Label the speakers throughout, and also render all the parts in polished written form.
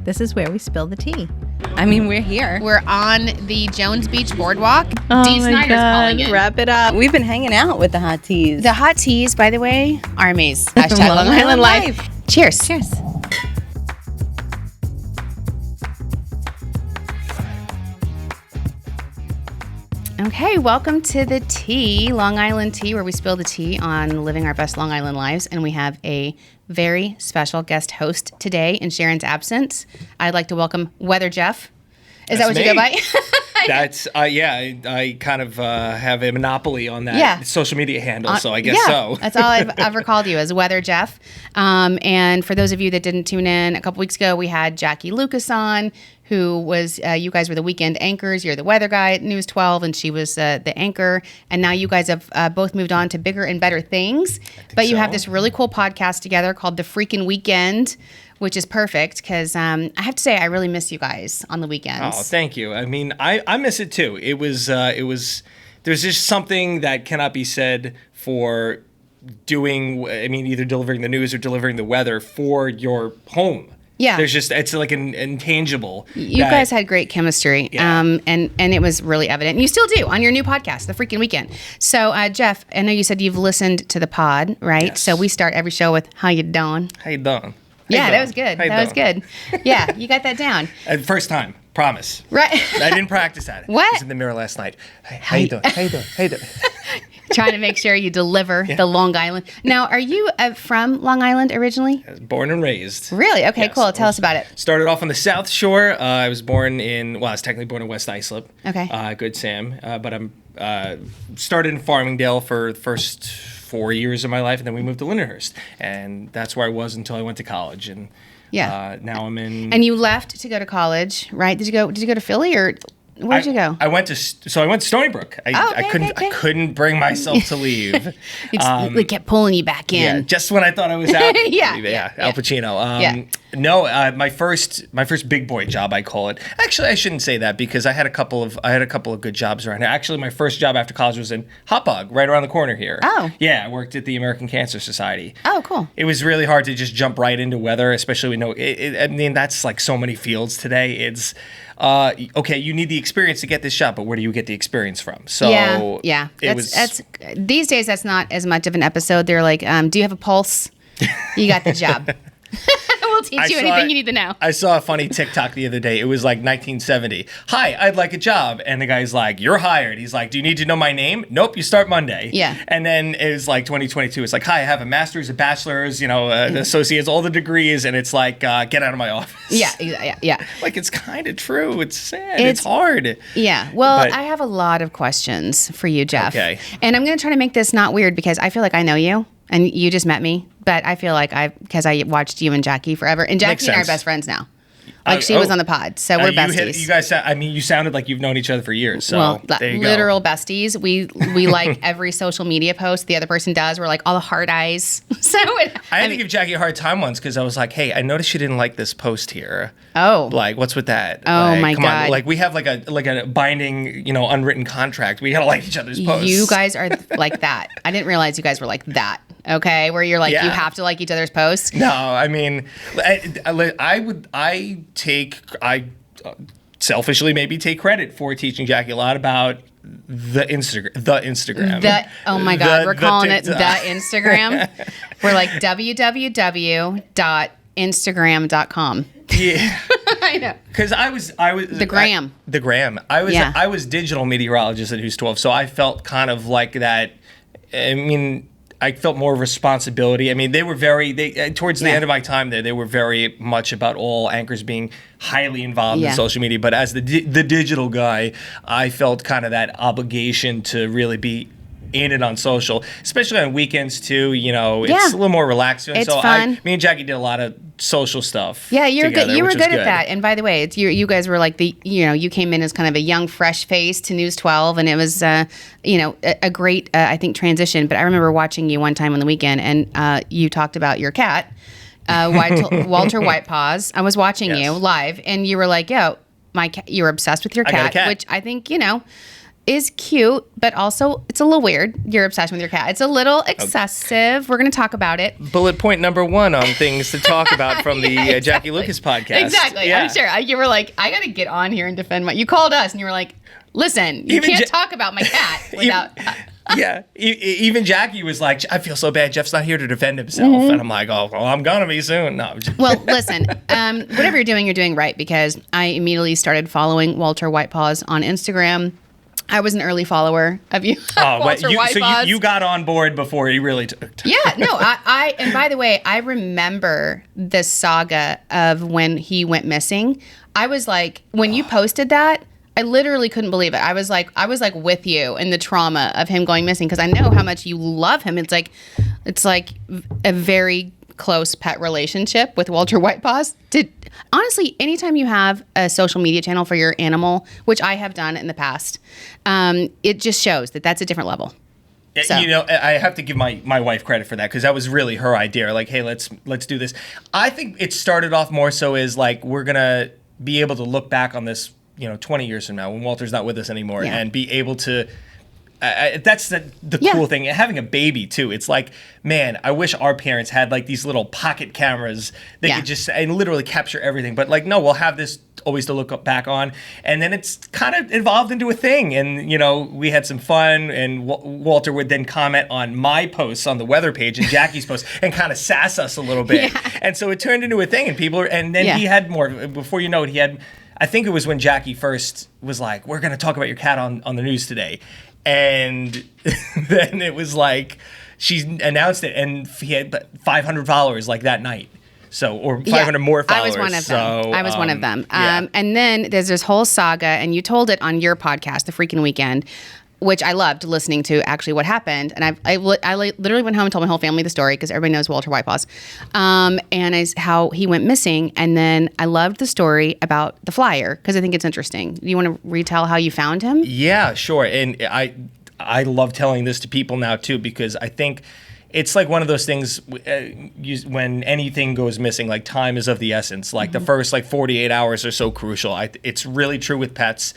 Speaker 1: This is where we spill the tea. I mean, we're here.
Speaker 2: We're on the Jones Beach Boardwalk.
Speaker 1: Oh
Speaker 2: Dee
Speaker 1: my
Speaker 2: Snyder's
Speaker 1: God.
Speaker 2: calling it.
Speaker 1: Wrap it up. We've been hanging out with the hot teas.
Speaker 2: The hot teas, by the way, Armies. Hashtag Long Island Life. Cheers.
Speaker 1: Cheers.
Speaker 2: Okay, welcome to the tea, Long Island Tea, where we spill the tea on living our best Long Island lives. And we have a very special guest host today in Sharon's absence. I'd like to welcome Weather Jeff. Is that what you go by?
Speaker 3: That's, I kind of have a monopoly on that social media handle, so I guess so.
Speaker 2: That's all I've ever called you, is Weather Jeff. And for those of you that didn't tune in, a couple weeks ago, we had Jackie Lukas on, who was, you guys were the weekend anchors. You're the weather guy at News 12, and she was the anchor. And now you guys have both moved on to bigger and better things. But you have this really cool podcast together called the Freakin Weekend, which is perfect because I have to say I really miss you guys on the weekends.
Speaker 3: Oh, thank you. I mean, I miss it too. It was there's just something that cannot be said for doing, I mean, either delivering the news or delivering the weather for your home.
Speaker 2: Yeah.
Speaker 3: There's just, it's like an intangible.
Speaker 2: You guys had great chemistry, and it was really evident. And you still do on your new podcast, The Freakin Weekend. So, Jeff, I know you said you've listened to the pod, right?
Speaker 3: Yes.
Speaker 2: So we start every show with, how you doing?
Speaker 3: How you doing?
Speaker 2: Yeah, that was good. That was good. Yeah, you got that down.
Speaker 3: First time, promise.
Speaker 2: Right.
Speaker 3: I didn't practice that.
Speaker 2: What?
Speaker 3: I was in the mirror last night. Hey, how you doing? How you doing? How you doing?
Speaker 2: Trying to make sure you deliver the Long Island. Now, are you from Long Island originally?
Speaker 3: I was born and raised.
Speaker 2: Really? Okay,
Speaker 3: Yes.
Speaker 2: cool. Tell us about it.
Speaker 3: Started off on the South Shore. I was born in, I was technically born in West Islip.
Speaker 2: Okay.
Speaker 3: Good Sam. But I'm started in Farmingdale for the first 4 years of my life, and then we moved to Lindenhurst. And that's where I was until I went to college. And now I'm in...
Speaker 2: And you left to go to college, right? Did you go to Philly, or where'd you go?
Speaker 3: I went to Stony Brook. I couldn't bring myself to leave.
Speaker 2: We kept pulling you back in.
Speaker 3: Yeah, just when I thought I was out.
Speaker 2: Yeah.
Speaker 3: Al Pacino. No, my first big boy job, I call it. Actually, I shouldn't say that because I had a couple of good jobs around here. Actually, my first job after college was in Hotbog, right around the corner here.
Speaker 2: Oh.
Speaker 3: Yeah, I worked at the American Cancer Society.
Speaker 2: Oh, cool.
Speaker 3: It was really hard to just jump right into weather, especially I mean, that's like so many fields today. It's okay, you need the experience to get this job, but where do you get the experience from? So
Speaker 2: that's these days that's not as much of an episode. They're like, do you have a pulse? You got the job. We'll teach you anything you need to know.
Speaker 3: I saw a funny TikTok the other day. It was like 1970. Hi, I'd like a job. And the guy's like, you're hired. He's like, do you need to know my name? Nope, you start Monday.
Speaker 2: Yeah.
Speaker 3: And then it was like 2022. It's like, hi, I have a master's, a bachelor's, associates, all the degrees. And it's like, get out of my office.
Speaker 2: Yeah.
Speaker 3: Like, it's kind of true. It's sad. It's hard.
Speaker 2: Yeah. Well, I have a lot of questions for you, Jeff.
Speaker 3: Okay.
Speaker 2: And I'm going to try to make this not weird because I feel like I know you. And you just met me, but I feel like because I watched you and Jackie forever. And Jackie and I are best friends now. Like she was on the pod, so we're besties.
Speaker 3: You guys, you sounded like you've known each other for years. So
Speaker 2: well,
Speaker 3: there you
Speaker 2: literal
Speaker 3: go.
Speaker 2: besties. We like every social media post the other person does. We're like all the heart eyes. So
Speaker 3: I had to give Jackie a hard time once because I was like, hey, I noticed you didn't like this post here.
Speaker 2: Oh,
Speaker 3: like what's with that?
Speaker 2: Oh
Speaker 3: like,
Speaker 2: my
Speaker 3: come
Speaker 2: God!
Speaker 3: On. Like we have like a binding, unwritten contract. We gotta like each other's posts.
Speaker 2: You guys are like that. I didn't realize you guys were like that. Okay, where you're like you have to like each other's posts.
Speaker 3: No, I mean, I selfishly maybe take credit for teaching Jackie a lot about the Instagram.
Speaker 2: Oh my God, we're calling it the Instagram. We're like www.instagram.com.
Speaker 3: Yeah.
Speaker 2: I know.
Speaker 3: Because I was the gram. I was digital meteorologist at News 12, so I felt kind of like that. I mean, I felt more responsibility. I mean, they were towards the end of my time there, they were very much about all anchors being highly involved in social media. But as the digital guy, I felt kind of that obligation to really be in it on social, especially on weekends too. It's a little more relaxing.
Speaker 2: It's
Speaker 3: so
Speaker 2: fun.
Speaker 3: Me and Jackie did a lot of social stuff.
Speaker 2: Yeah, you're good. You were good at that.
Speaker 3: Good.
Speaker 2: And by the way, you guys were like you came in as kind of a young, fresh face to News 12, and it was a great I think transition. But I remember watching you one time on the weekend, and you talked about your cat, Walter White Paws. I was watching you live, and you were like, "Yo, my cat." You were obsessed with your cat,
Speaker 3: I got a cat.
Speaker 2: which I think is cute, but also it's a little weird. Your obsession with your cat. It's a little excessive. We're going to talk about it.
Speaker 3: Bullet point number 1 on things to talk about from the
Speaker 2: exactly.
Speaker 3: Jackie Lukas podcast.
Speaker 2: Exactly. Yeah. I'm sure. You were like, I got to get on here and defend you called us and you were like, listen, you can't talk about my cat without...
Speaker 3: Yeah, even Jackie was like, I feel so bad. Jeff's not here to defend himself.
Speaker 2: Mm-hmm.
Speaker 3: And I'm like, oh, well, I'm going to be soon. No.
Speaker 2: Well, listen, whatever you're doing right, because I immediately started following Walter White Paws on Instagram. I was an early follower of you.
Speaker 3: Walter White Paws. You got on board before he really took.
Speaker 2: Yeah, no, I and by the way, I remember the saga of when he went missing. I was like, when you posted that, I literally couldn't believe it. I was like with you in the trauma of him going missing, because I know how much you love him. It's like a very close pet relationship with Walter White Paws. Honestly, anytime you have a social media channel for your animal, which I have done in the past, it just shows that that's a different level. So.
Speaker 3: You know, I have to give my wife credit for that, because that was really her idea. Like, hey, let's do this. I think it started off more so as like, we're gonna be able to look back on this, 20 years from now when Walter's not with us anymore, and be able to. That's the cool thing. Having a baby too. It's like, man, I wish our parents had like these little pocket cameras that could just and literally capture everything. But like, no, we'll have this always to look back on. And then it's kind of evolved into a thing. And we had some fun. And Walter would then comment on my posts on the weather page and Jackie's posts and kind of sass us a little bit. And so it turned into a thing. And he had more. Before you know it, he had. I think it was when Jackie first was like, "We're going to talk about your cat on the news today." And then it was like she announced it, and he had 500 followers like that night. So, or 500 more followers.
Speaker 2: I was one of them. And then there's this whole saga, and you told it on your podcast, The Freakin Weekend, which I loved listening to actually what happened. And I literally went home and told my whole family the story, because everybody knows Walter White Paws, and how he went missing. And then I loved the story about the flyer, because I think it's interesting. Do you want to retell how you found him?
Speaker 3: Yeah, sure. And I love telling this to people now too, because I think it's like one of those things when anything goes missing, like time is of the essence. Like the first 48 hours are so crucial. It's really true with pets.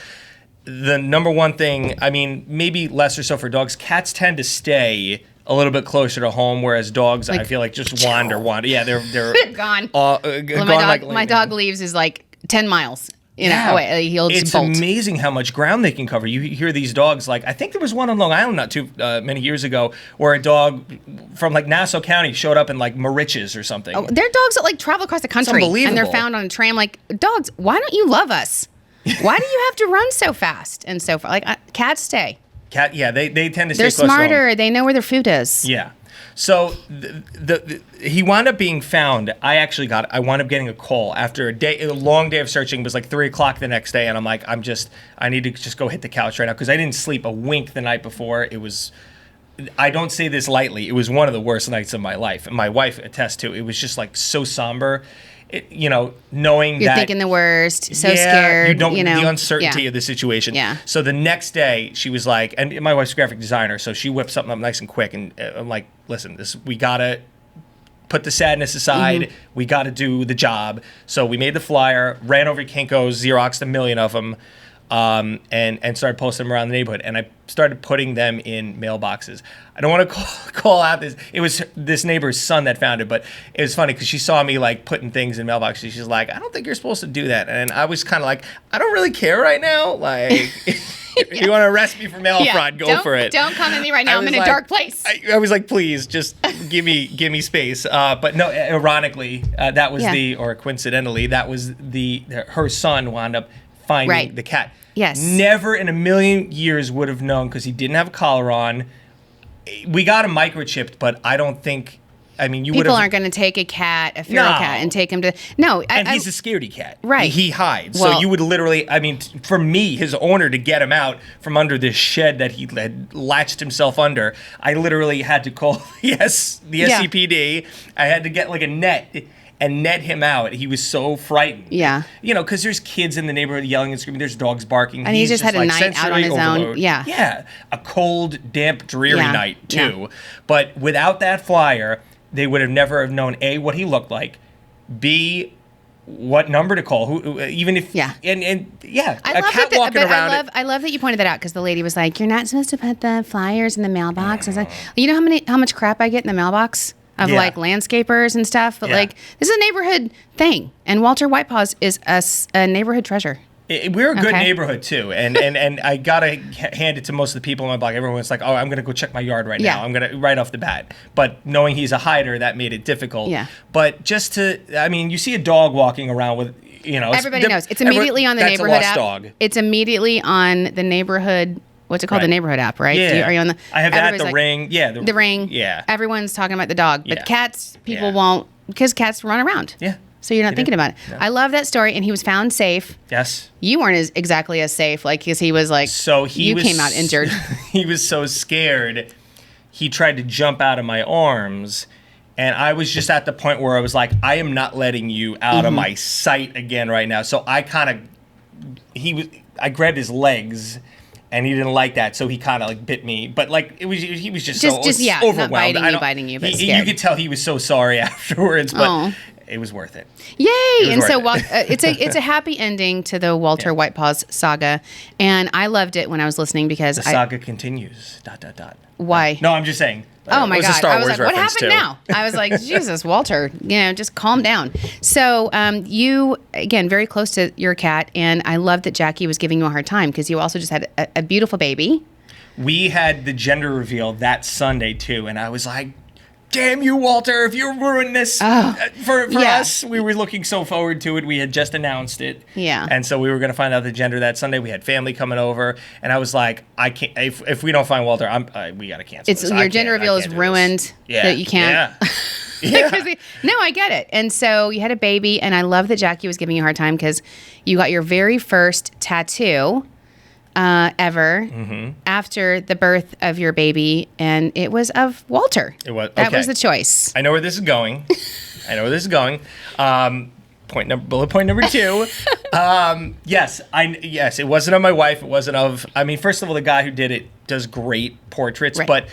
Speaker 3: The number one thing, I mean, maybe less or so for dogs, cats tend to stay a little bit closer to home, whereas dogs, I feel like, just wander. Yeah, they're
Speaker 2: gone.
Speaker 3: My
Speaker 2: dog leaves is like 10 miles. Away.
Speaker 3: It's amazing how much ground they can cover. You hear these dogs, like, I think there was one on Long Island not too many years ago, where a dog from like Nassau County showed up in like Mauritius or something.
Speaker 2: Oh, they're dogs that like travel across the country, and they're found on a tram. Like, dogs, why don't you love us? Why do you have to run so fast and so far? Like, cats stay.
Speaker 3: They tend to stay close
Speaker 2: They're smarter.
Speaker 3: to home.
Speaker 2: They know where their food is.
Speaker 3: Yeah. So he wound up being found. I wound up getting a call after a long day of searching. It was like 3:00 the next day, and I'm like, I need to just go hit the couch right now, because I didn't sleep a wink the night before. It was, I don't say this lightly, it was one of the worst nights of my life, and my wife attests to. It was just like so somber. Knowing
Speaker 2: you're
Speaker 3: that
Speaker 2: thinking the worst, so scared,
Speaker 3: the uncertainty of the situation.
Speaker 2: Yeah.
Speaker 3: So the next day, she was like, and my wife's a graphic designer, so she whipped something up nice and quick, and I'm like, listen, we gotta put the sadness aside. We gotta do the job. So we made the flyer, ran over to Kinko's, Xeroxed a million of them, and started posting them around the neighborhood. And I started putting them in mailboxes. I don't want to call out this. It was this neighbor's son that found it, but it was funny because she saw me like putting things in mailboxes. She's like, I don't think you're supposed to do that. And I was kind of like, I don't really care right now. Like, if you want to arrest me for mail fraud, go for it.
Speaker 2: Don't come at me right now. I'm in a dark place.
Speaker 3: I was like, please, just give me space. But no, ironically, that was or coincidentally, that was her son wound up finding the cat.
Speaker 2: Yes.
Speaker 3: Never in a million years would have known, because he didn't have a collar on. We got him microchipped, but I don't think. I mean,
Speaker 2: people aren't going to take a feral cat, and take him to. No,
Speaker 3: and he's a scaredy cat.
Speaker 2: Right.
Speaker 3: He hides. So you would literally. I mean, for me, his owner, to get him out from under this shed that he had latched himself under, I literally had to call the SCPD. I had to get like a net and net him out. He was so frightened.
Speaker 2: Yeah.
Speaker 3: Because there's kids in the neighborhood yelling and screaming. There's dogs barking.
Speaker 2: And he's just had a night out on his own. Yeah.
Speaker 3: Yeah. A cold, damp, dreary night, too. Yeah. But without that flyer, they would have never have known, A, what he looked like, B, what number to call, who, even if,
Speaker 2: Yeah.
Speaker 3: and yeah,
Speaker 2: I
Speaker 3: a
Speaker 2: love
Speaker 3: cat
Speaker 2: that,
Speaker 3: walking around.
Speaker 2: I love that you pointed that out because the lady was like, "You're not supposed to put the flyers in the mailbox." I was like, "You know how much crap I get in the mailbox of like landscapers and stuff?" But like, this is a neighborhood thing, and Walter White Paws is a neighborhood treasure.
Speaker 3: We're a good neighborhood too, and I gotta hand it to most of the people in my block. Everyone's like, "Oh, I'm gonna go check my yard right now. I'm gonna right off the bat." But knowing he's a hider, that made it difficult.
Speaker 2: Yeah.
Speaker 3: But just to, I mean, you see a dog walking around with,
Speaker 2: Everybody knows it's immediately on the
Speaker 3: that's
Speaker 2: neighborhood
Speaker 3: a lost
Speaker 2: app.
Speaker 3: Dog.
Speaker 2: It's immediately on the neighborhood. What's it called?
Speaker 3: Right.
Speaker 2: The neighborhood app, right?
Speaker 3: Yeah.
Speaker 2: Are you on the?
Speaker 3: I have that. The
Speaker 2: like,
Speaker 3: ring. Yeah.
Speaker 2: The ring.
Speaker 3: Yeah.
Speaker 2: Everyone's talking about the dog, but
Speaker 3: Yeah.
Speaker 2: cats, people
Speaker 3: Yeah.
Speaker 2: won't, because cats run around.
Speaker 3: Yeah.
Speaker 2: So you're not thinking about it.
Speaker 3: No.
Speaker 2: I love that story, and he was found safe.
Speaker 3: Yes.
Speaker 2: You weren't exactly as safe, like, because he was like,
Speaker 3: So
Speaker 2: you came out injured.
Speaker 3: He was so scared, he tried to jump out of my arms, and I was just at the point where I was like, I am not letting you out of my sight again right now. So I grabbed his legs, and he didn't like that, so he kind of like bit me. But like he was just overwhelmed.
Speaker 2: Not biting you, but
Speaker 3: you
Speaker 2: scared.
Speaker 3: could tell he was so sorry afterwards, but
Speaker 2: Aw.
Speaker 3: it was worth it.
Speaker 2: Yay! And so
Speaker 3: worth
Speaker 2: it's a happy ending to the Walter White Paws saga, and I loved it when I was listening
Speaker 3: The saga continues. ...
Speaker 2: Why?
Speaker 3: No, I'm just saying.
Speaker 2: Oh my
Speaker 3: it was
Speaker 2: God!
Speaker 3: a Star
Speaker 2: I was
Speaker 3: Wars
Speaker 2: like, "What
Speaker 3: reference,
Speaker 2: happened
Speaker 3: too.
Speaker 2: now?" I was like, "Jesus, Walter, just calm down." So you, again, very close to your cat, and I love that Jackie was giving you a hard time because you also just had a beautiful baby.
Speaker 3: We had the gender reveal that Sunday too, and I was like, "Damn you, Walter! If you ruined this for us, we were looking so forward to it. We had just announced it, and so we were going to find out the gender that Sunday. We had family coming over, and I was like, I can't. If we don't find Walter, we got to cancel. This.
Speaker 2: Your gender reveal is ruined. That you can't.
Speaker 3: Yeah.
Speaker 2: No, I get it. And so you had a baby, and I love that Jackie was giving you a hard time because you got your very first tattoo ever after the birth of your baby, and it was of Walter.
Speaker 3: It was.
Speaker 2: That was the choice.
Speaker 3: I know where this is going. Bullet point number 2. Yes, it wasn't of my wife. It wasn't of. I mean, first of all, the guy who did it does great portraits, but.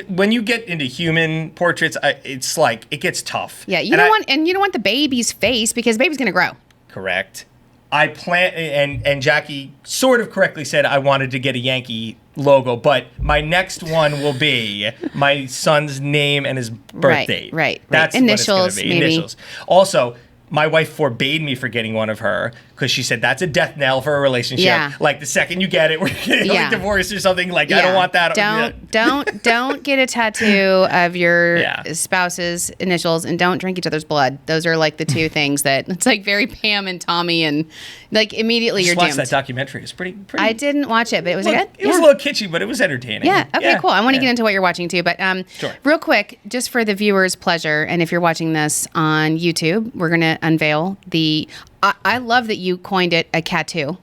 Speaker 3: When you get into human portraits, it's like it gets tough.
Speaker 2: Yeah, you don't want the baby's face because the baby's gonna grow.
Speaker 3: Correct. I and Jackie sort of correctly said I wanted to get a Yankee logo, but my next one will be my son's name and his birth date.
Speaker 2: Right.
Speaker 3: That's
Speaker 2: initials,
Speaker 3: what it's gonna be.
Speaker 2: maybe.
Speaker 3: Initials. Also, my wife forbade me for getting one of her because she said that's a death knell for a relationship.
Speaker 2: Yeah.
Speaker 3: Like the second you get it, we're getting like divorced or something. Like I don't want that.
Speaker 2: Don't get a tattoo of your spouse's initials, and don't drink each other's blood. Those are like the two things that it's like very Pam and Tommy, and like immediately you're doomed.
Speaker 3: Watched that documentary. It's pretty.
Speaker 2: I didn't watch it, but it was good.
Speaker 3: It was a little kitschy, but it was entertaining.
Speaker 2: Yeah. Okay. Cool. I want to get into what you're watching too, but real quick, just for the viewers' pleasure, and if you're watching this on YouTube, we're gonna unveil the. I love that you coined it a CatToo.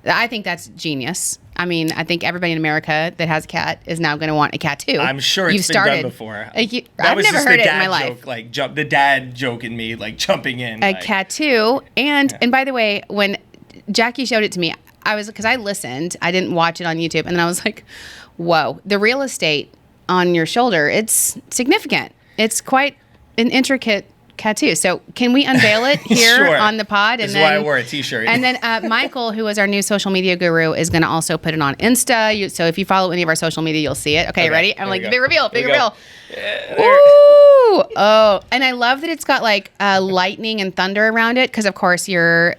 Speaker 2: I think that's genius. I mean, I think everybody in America that has a cat is now going to want a CatToo.
Speaker 3: I'm sure it's been done before.
Speaker 2: I've never heard it in my life.
Speaker 3: Joke, like the dad joke in me, like jumping in.
Speaker 2: A CatToo, and by the way, when Jackie showed it to me, because I listened, I didn't watch it on YouTube, and then I was like, "Whoa, the real estate on your shoulder, it's significant. It's quite an intricate." CatToo. So can we unveil it here on the pod?
Speaker 3: And then, why I wore a t-shirt.
Speaker 2: And then Michael, who is our new social media guru, is going to also put it on Insta. So if you follow any of our social media, you'll see it. Okay. Ready? I'm like, big reveal. Ooh. Oh, and I love that it's got like lightning and thunder around it because, of course, you're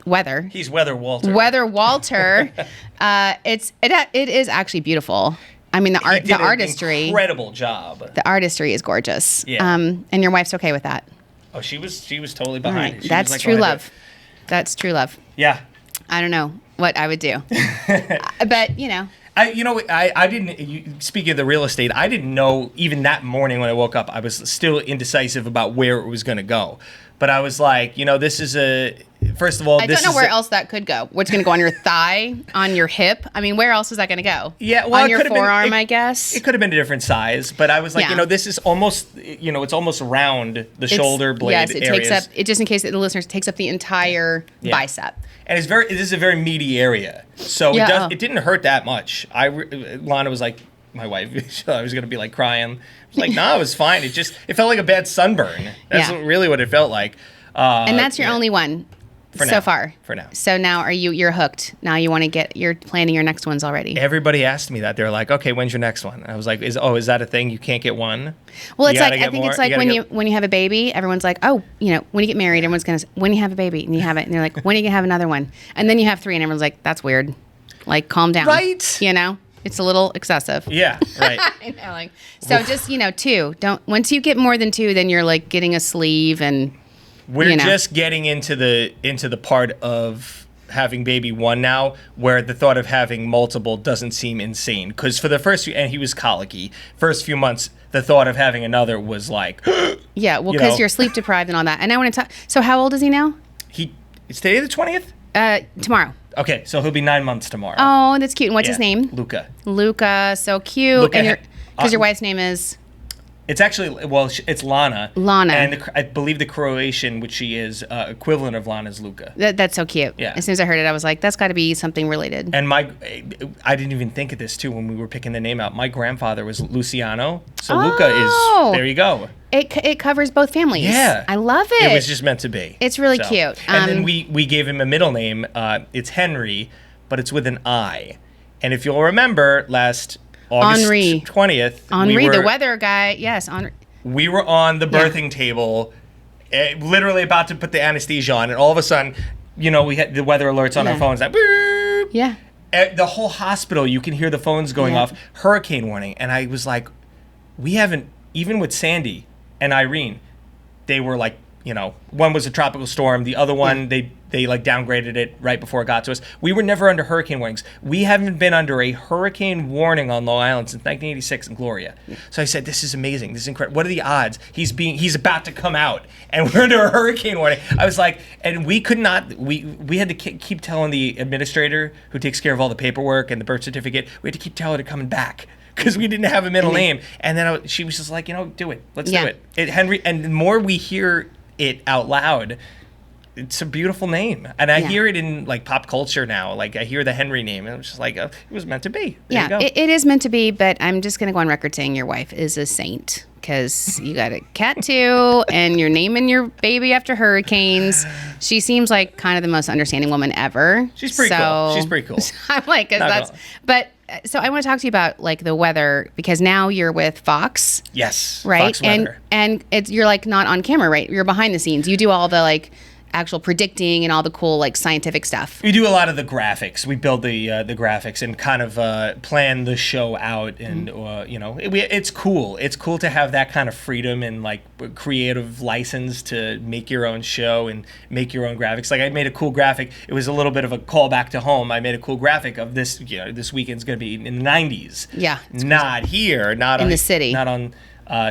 Speaker 2: weather.
Speaker 3: He's Weather Walter.
Speaker 2: Weather Walter. It is actually beautiful. I mean, the artistry.
Speaker 3: Incredible job.
Speaker 2: The artistry is gorgeous.
Speaker 3: Yeah.
Speaker 2: And your wife's okay with that.
Speaker 3: Oh, she was totally behind it.
Speaker 2: That's true love. That's true love.
Speaker 3: Yeah.
Speaker 2: I don't know what I would do, but
Speaker 3: I didn't. Speaking of the real estate, I didn't know even that morning when I woke up. I was still indecisive about where it was going to go, but I was like, this is first of all,
Speaker 2: I don't know where else that could go. What's going to go on your thigh, on your hip? I mean, where else is that going to go?
Speaker 3: Yeah, well,
Speaker 2: on your forearm, I guess.
Speaker 3: It could have been a different size, but I was like, this is almost, it's almost around the shoulder blade.
Speaker 2: Yes, it
Speaker 3: areas.
Speaker 2: takes up. It just in case the listeners takes up the entire bicep.
Speaker 3: And this is a very meaty area, so it didn't hurt that much. Lana was like, my wife, I was going to be like crying. I was like, no, it was fine. It felt like a bad sunburn. That's really what it felt like.
Speaker 2: And that's your only one so far.
Speaker 3: For now.
Speaker 2: So now you're hooked. Now you're planning your next ones already.
Speaker 3: Everybody asked me that. They're like, okay, when's your next one? I was like, is that a thing? You can't get one?
Speaker 2: Well, it's like, I think it's like when you have a baby, everyone's like, oh, when you get married, everyone's going to, when you have a baby and you have it, and they're like, when are you going to have another one? And then you have 3 and everyone's like, that's weird. Like, calm down.
Speaker 3: Right.
Speaker 2: It's a little excessive.
Speaker 3: Yeah, right.
Speaker 2: I know, so just, 2. Once you get more than 2, then you're like getting a sleeve and...
Speaker 3: We're just getting into the part of having baby 1 now, where the thought of having multiple doesn't seem insane. Because for the first few, and he was colicky, first few months, the thought of having another was like,
Speaker 2: yeah, well, because you're sleep deprived and all that. And I want to talk. So how old is he now?
Speaker 3: It's today the 20th.
Speaker 2: Tomorrow.
Speaker 3: Okay, so he'll be 9 months tomorrow.
Speaker 2: Oh, that's cute. And what's his name?
Speaker 3: Luca,
Speaker 2: so cute. Because your wife's name is.
Speaker 3: It's actually, it's Lana.
Speaker 2: Lana.
Speaker 3: And I believe the Croatian, which she is, equivalent of Lana is Luka.
Speaker 2: That's so cute.
Speaker 3: Yeah.
Speaker 2: As soon as I heard it, I was like, that's got to be something related.
Speaker 3: And I didn't even think of this, too, when we were picking the name out. My grandfather was Luciano, so Luca is, there you go.
Speaker 2: It covers both families.
Speaker 3: Yeah.
Speaker 2: I love it.
Speaker 3: It was just meant to be.
Speaker 2: It's really cute.
Speaker 3: And then we gave him a middle name. It's Henry, but it's with an I. And if you'll remember, last August 20th.
Speaker 2: Henri, the weather guy. Yes, Henri.
Speaker 3: We were on the birthing table, literally about to put the anesthesia on, and all of a sudden, we had the weather alerts on our phones. Like, boop.
Speaker 2: Yeah.
Speaker 3: The whole hospital, you can hear the phones going off, hurricane warning. And I was like, we haven't, even with Sandy and Irene, they were like, one was a tropical storm. The other one, they like downgraded it right before it got to us. We were never under hurricane warnings. We haven't been under a hurricane warning on Long Island since 1986 in Gloria. So I said, this is amazing. This is incredible. What are the odds? He's about to come out and we're under a hurricane warning. I was like, and we could not, we had to keep telling the administrator who takes care of all the paperwork and the birth certificate, we had to keep telling her coming back. Because we didn't have a middle name. And then she was just like, do it. Let's do it. Henry, and the more we hear it out loud, it's a beautiful name. And I hear it in like pop culture now. Like I hear the Henry name and I'm just like, it was meant to be. There you go.
Speaker 2: It is meant to be, but I'm just going to go on record saying your wife is a saint because you got a CatToo and you're naming your baby after hurricanes. She seems like kind of the most understanding woman ever.
Speaker 3: She's pretty cool. She's pretty cool.
Speaker 2: I'm like, so I want to talk to you about like the weather because now you're with Fox.
Speaker 3: Yes.
Speaker 2: Right.
Speaker 3: Fox Weather.
Speaker 2: And you're like not on camera, right? You're behind the scenes. You do all the like actual predicting and all the cool like scientific stuff.
Speaker 3: We do a lot of the graphics. We build the graphics and kind of plan the show out, and it's cool. It's cool to have that kind of freedom and like creative license to make your own show and make your own graphics. Like I made a cool graphic. It was a little bit of a callback to home. I made a cool graphic of this. This weekend's going to be in the 90s.
Speaker 2: Yeah,
Speaker 3: not here. Not
Speaker 2: in
Speaker 3: on
Speaker 2: the city.
Speaker 3: Not on.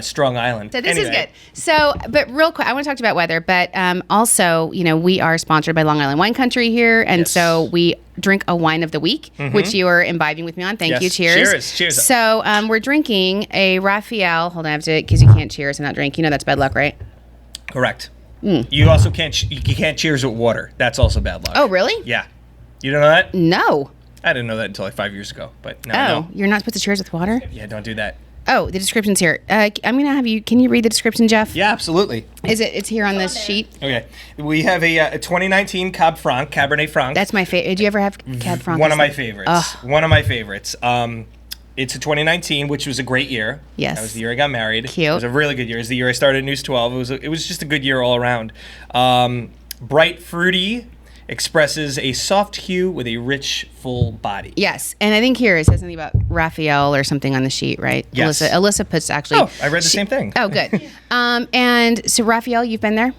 Speaker 3: Strong Island.
Speaker 2: So this is good. So, but real quick, I want to talk to you about weather, but also, we are sponsored by Long Island Wine Country here, and so we drink a wine of the week, which you are imbibing with me on. Thank you. Cheers.
Speaker 3: Cheers.
Speaker 2: So we're drinking a Raphael. Hold on, I have to, because you can't cheers and not drink. That's bad luck, right?
Speaker 3: Correct. You also can't you can't cheers with water. That's also bad luck.
Speaker 2: Oh, really?
Speaker 3: Yeah. You don't know that?
Speaker 2: No.
Speaker 3: I didn't know that until like 5 years ago, but now I know.
Speaker 2: You're not supposed to cheers with water?
Speaker 3: Yeah, don't do that.
Speaker 2: Oh, the description's here. I'm going to have you, can you read the description, Jeff?
Speaker 3: Yeah, absolutely.
Speaker 2: It's here on this sheet?
Speaker 3: Okay. We have a 2019 Cabernet Franc.
Speaker 2: That's my favorite. Did you ever have Cab Franc?
Speaker 3: One of my favorites. One of my favorites. It's a 2019, which was a great year.
Speaker 2: Yes.
Speaker 3: That was the year I got married.
Speaker 2: Cute.
Speaker 3: It was a really good year. It was the year I started News 12. It was just a good year all around. Bright, fruity, expresses a soft hue with a rich, full body.
Speaker 2: Yes, and I think here it says something about Raphael or something on the sheet, right?
Speaker 3: Yes.
Speaker 2: Alyssa puts actually.
Speaker 3: Oh, I read the same thing.
Speaker 2: Oh, good. And so Raphael, you've been there?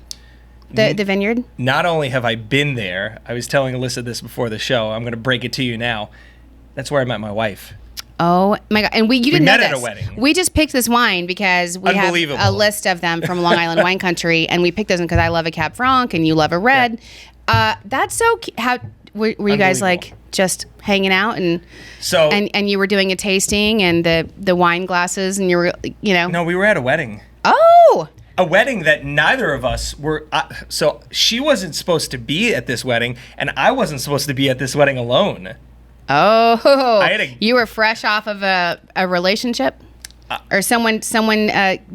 Speaker 2: The vineyard?
Speaker 3: Not only have I been there, I was telling Alyssa this before the show. I'm going to break it to you now. That's where I met my wife.
Speaker 2: Oh my God! And you didn't know this.
Speaker 3: We met at a wedding.
Speaker 2: We just picked this wine because we have a list of them from Long Island Wine Country, and we picked those because I love a Cab Franc and you love a red. Yeah. That's so cute. How were you guys like just hanging out and you were doing a tasting and the wine glasses and you were
Speaker 3: No, we were at a wedding.
Speaker 2: Oh.
Speaker 3: A wedding that neither of us were. So she wasn't supposed to be at this wedding, and I wasn't supposed to be at this wedding alone.
Speaker 2: Oh, you were fresh off of a relationship? or someone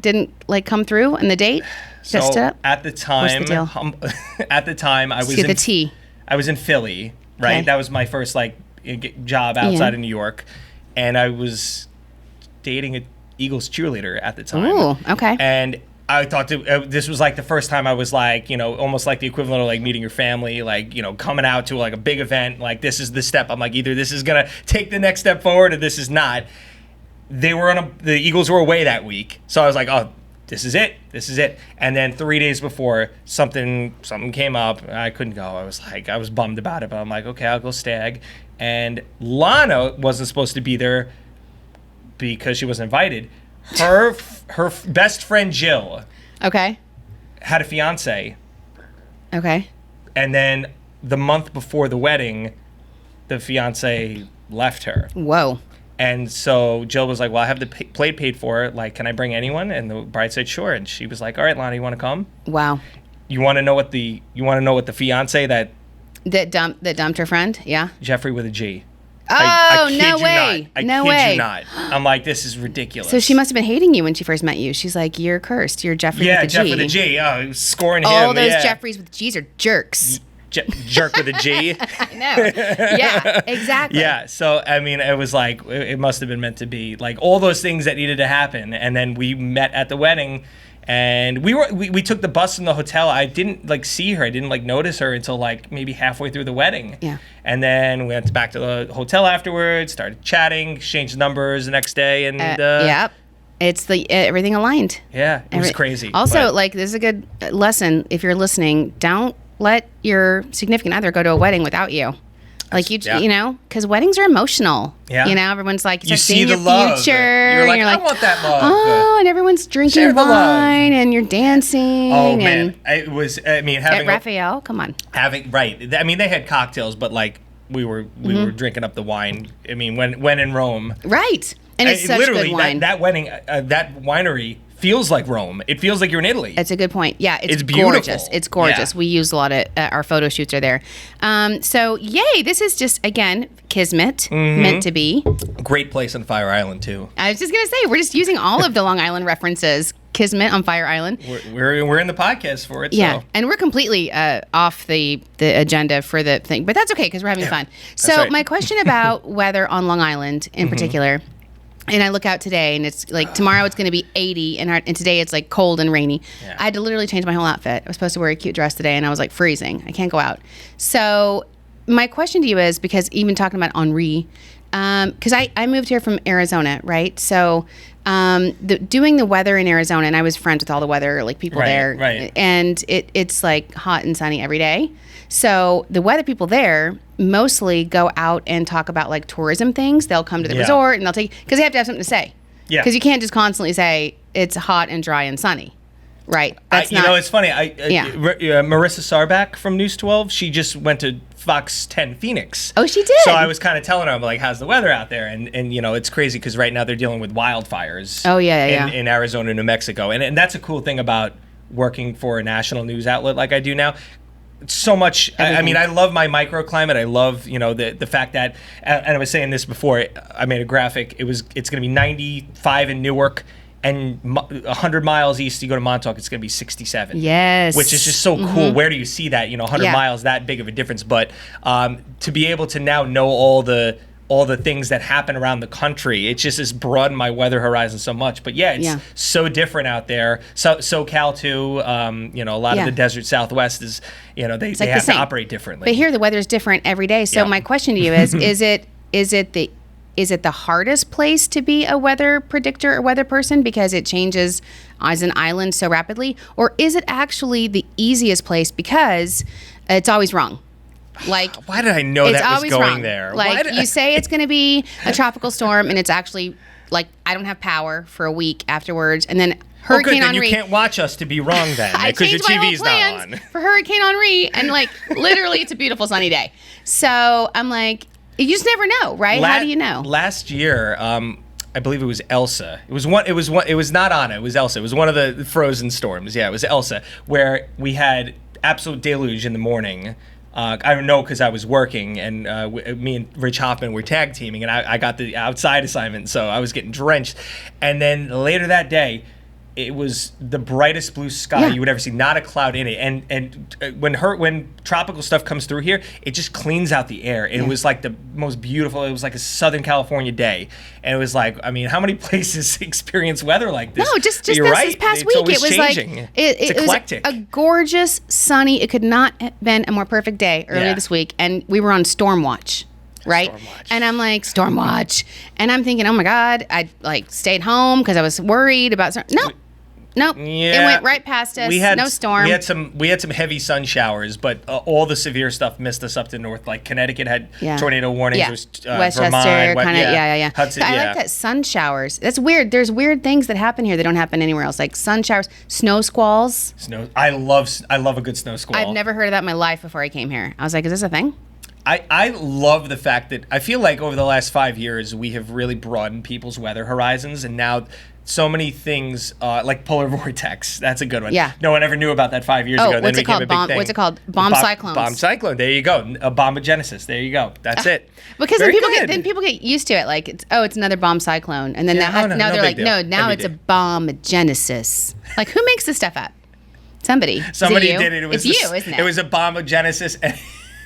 Speaker 2: didn't like come through on the date?
Speaker 3: So at the time, I was
Speaker 2: in the tea.
Speaker 3: I was in Philly, right?
Speaker 2: Okay.
Speaker 3: That was my first like job outside of New York, and I was dating an Eagles cheerleader at the time.
Speaker 2: Ooh, okay.
Speaker 3: And I thought this was like the first time I was like, almost like the equivalent of like meeting your family, like, coming out to like a big event. Like, this is the step. I'm like, either this is going to take the next step forward or this is not. The Eagles were away that week. So I was like, oh, this is it. This is it. And then 3 days before, something came up. I couldn't go. I was bummed about it. But I'm like, okay, I'll go stag. And Lana wasn't supposed to be there because she was invited. Her best friend Jill had a fiance.
Speaker 2: Okay.
Speaker 3: And then the month before the wedding, the fiance left her.
Speaker 2: Whoa.
Speaker 3: And so Jill was like, well, I have the plate paid for. Like, can I bring anyone? And the bride said, sure. And she was like, all right, Lana, you want to come?
Speaker 2: Wow.
Speaker 3: You want to know what the fiance that
Speaker 2: dumped her friend? Yeah.
Speaker 3: Jeffrey with a G.
Speaker 2: Oh, no way.
Speaker 3: I kid you not. I'm like, this is ridiculous.
Speaker 2: So she must have been hating you when she first met you. She's like, you're cursed. You're Jeffrey with a G.
Speaker 3: Yeah, Jeff with a G. Oh, scoring him.
Speaker 2: All those Jeffreys with G's are jerks.
Speaker 3: Jerk with a G.
Speaker 2: I know. Yeah, exactly.
Speaker 3: Yeah. So, I mean, it was like, it must have been meant to be. Like, all those things that needed to happen. And then we met at the wedding. And we took the bus from the hotel. I didn't like see her. I didn't like notice her until like maybe halfway through the wedding.
Speaker 2: Yeah.
Speaker 3: And then we went back to the hotel afterwards, started chatting, exchanged numbers the next day, and
Speaker 2: yep. It's everything aligned.
Speaker 3: Yeah, it was crazy.
Speaker 2: Also, like, this is a good lesson if you're listening. Don't let your significant other go to a wedding without you. Like, because weddings are emotional.
Speaker 3: Yeah.
Speaker 2: Everyone's like,
Speaker 3: you see
Speaker 2: seeing
Speaker 3: the
Speaker 2: your
Speaker 3: love.
Speaker 2: future.
Speaker 3: You're like,
Speaker 2: and
Speaker 3: I want that love.
Speaker 2: Oh, and everyone's drinking wine and you're dancing.
Speaker 3: Oh, man. It was, having
Speaker 2: at Raphael, come on.
Speaker 3: Right. I mean, they had cocktails, but like, we were drinking up the wine. I mean, when in Rome.
Speaker 2: Right. And it's such good wine.
Speaker 3: That wedding, that winery feels like Rome. It feels like you're in Italy.
Speaker 2: That's a good point. Yeah, it's
Speaker 3: beautiful.
Speaker 2: Gorgeous. It's gorgeous. Yeah. We use a lot of our photo shoots are there. So yay! This is just again kismet, meant to be.
Speaker 3: Great place on Fire Island too.
Speaker 2: I was just gonna say we're just using all of the Long Island references. Kismet on Fire Island.
Speaker 3: We're in the podcast for it.
Speaker 2: Yeah,
Speaker 3: so.
Speaker 2: and we're completely off the agenda for the thing, but that's okay because we're having fun. So
Speaker 3: right.
Speaker 2: My question about weather on Long Island in particular. And I look out today, and it's like tomorrow it's going to be 80, and today it's like cold and rainy. Yeah. I had to literally change my whole outfit. I was supposed to wear a cute dress today, and I was like freezing. I can't go out. So my question to you is, because even talking about Henri, because I moved here from Arizona, right? So doing the weather in Arizona, and I was friends with all the weather like people there,
Speaker 3: right.
Speaker 2: And it's like hot and sunny every day. So the weather people there mostly go out and talk about like tourism things. They'll come to the resort and they'll because they have to have something to say. Yeah. Because you can't just constantly say it's hot and dry and sunny, right? That's
Speaker 3: it's funny. Marissa Sarback from News 12, she just went to Fox 10 Phoenix.
Speaker 2: Oh, she did?
Speaker 3: So I was kind of telling her, I'm like, how's the weather out there? And it's crazy because right now they're dealing with wildfires.
Speaker 2: Oh, yeah.
Speaker 3: In Arizona, New Mexico. And that's a cool thing about working for a national news outlet like I do now. So much. I mean, I love my microclimate. I love, the fact that, and I was saying this before, I made a graphic. It's going to be 95 in Newark, and 100 miles east, you go to Montauk, it's going to be 67.
Speaker 2: Yes.
Speaker 3: Which is just so cool. Where do you see that? 100 miles, that big of a difference. But to be able to now know all the things that happen around the country, it just has broadened my weather horizon so much. But it's so different out there. SoCal too, a lot of the desert Southwest is, they have to operate differently.
Speaker 2: But here the weather is different every day. So my question to you is, is it the hardest place to be a weather predictor or weather person because it changes as an island so rapidly? Or is it actually the easiest place because it's always wrong? Like,
Speaker 3: why did I know that was going
Speaker 2: wrong.
Speaker 3: there?
Speaker 2: Like, you say it's going to be a tropical storm, and it's actually like I don't have power for a week afterwards, and then Hurricane Henri.
Speaker 3: You can't watch us to be wrong then, because your TV's not on.
Speaker 2: For Hurricane Henri, and like literally, it's a beautiful sunny day. So I'm like, you just never know, right? How do you know?
Speaker 3: Last year, I believe it was Elsa. It was not Anna. It was Elsa. It was one of the frozen storms. Yeah, it was Elsa, where we had absolute deluge in the morning. I don't know because I was working, and me and Rich Hoffman were tag teaming, and I got the outside assignment, so I was getting drenched. And then later that day, it was the brightest blue sky you would ever see, not a cloud in it. And when tropical stuff comes through here, it just cleans out the air. And it was like the most beautiful. It was like a Southern California day, and it was like, I mean, how many places experience weather like this?
Speaker 2: No, just
Speaker 3: this
Speaker 2: past week, it was
Speaker 3: changing.
Speaker 2: like it's
Speaker 3: eclectic.
Speaker 2: Was a gorgeous, sunny. It could not have been a more perfect day earlier this week, and we were on storm watch. Right. And I'm like, storm watch. And I'm thinking, oh my God, I like stayed home because I was worried about Nope.
Speaker 3: Yeah.
Speaker 2: It went right past us. No storm.
Speaker 3: We had some heavy sun showers, but all the severe stuff missed us up to north. Like Connecticut had tornado warnings.
Speaker 2: Yeah.
Speaker 3: There was,
Speaker 2: Westchester, kind of. Yeah.
Speaker 3: Hudson,
Speaker 2: I like that sun showers. That's weird. There's weird things that happen here that don't happen anywhere else, like sun showers, snow squalls.
Speaker 3: I love a good snow squall.
Speaker 2: I've never heard of that in my life before I came here. I was like, is this a thing?
Speaker 3: I love the fact that I feel like over the last 5 years we have really broadened people's weather horizons, and now so many things like polar vortex. That's a good one.
Speaker 2: Yeah.
Speaker 3: No one ever knew about that 5 years ago.
Speaker 2: What's it called? What's it called? Bomb cyclones.
Speaker 3: Bomb cyclone. There you go. A bombogenesis. There you go. That's it.
Speaker 2: Because then people get used to it. Like it's another bomb cyclone, and then now they're like, no, now it's a bombogenesis. Like who makes this stuff up? Somebody
Speaker 3: did it.
Speaker 2: It's you, isn't it?
Speaker 3: It was a bombogenesis. And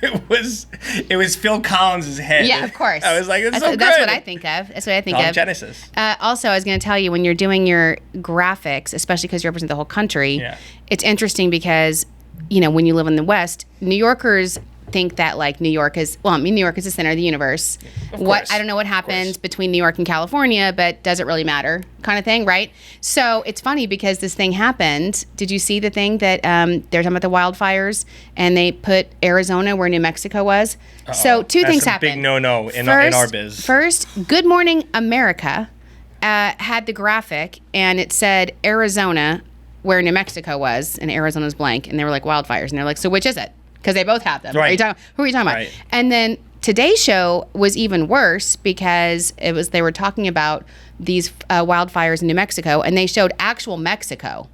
Speaker 3: it was Phil Collins' head.
Speaker 2: Yeah, of course.
Speaker 3: I was like, that's good.
Speaker 2: That's what I think of. That's what I think of.
Speaker 3: Genesis.
Speaker 2: Also, I was going to tell you, when you're doing your graphics, especially because you represent the whole country, it's interesting because, when you live in the West, New Yorkers think that like New York is the center of the universe. I don't know what happens between New York and California, but does it really matter? Kind of thing, right? So it's funny because this thing happened. Did you see the thing that they're talking about the wildfires and they put Arizona where New Mexico was? Uh-oh. So two things happened.
Speaker 3: Big no in our biz.
Speaker 2: First, Good Morning America had the graphic and it said Arizona where New Mexico was, and Arizona's blank, and they were like wildfires, and they're like, so which is it? Because they both have them.
Speaker 3: Right.
Speaker 2: Who are you talking about?
Speaker 3: Right.
Speaker 2: And then today's show was even worse because they were talking about these wildfires in New Mexico, and they showed actual Mexico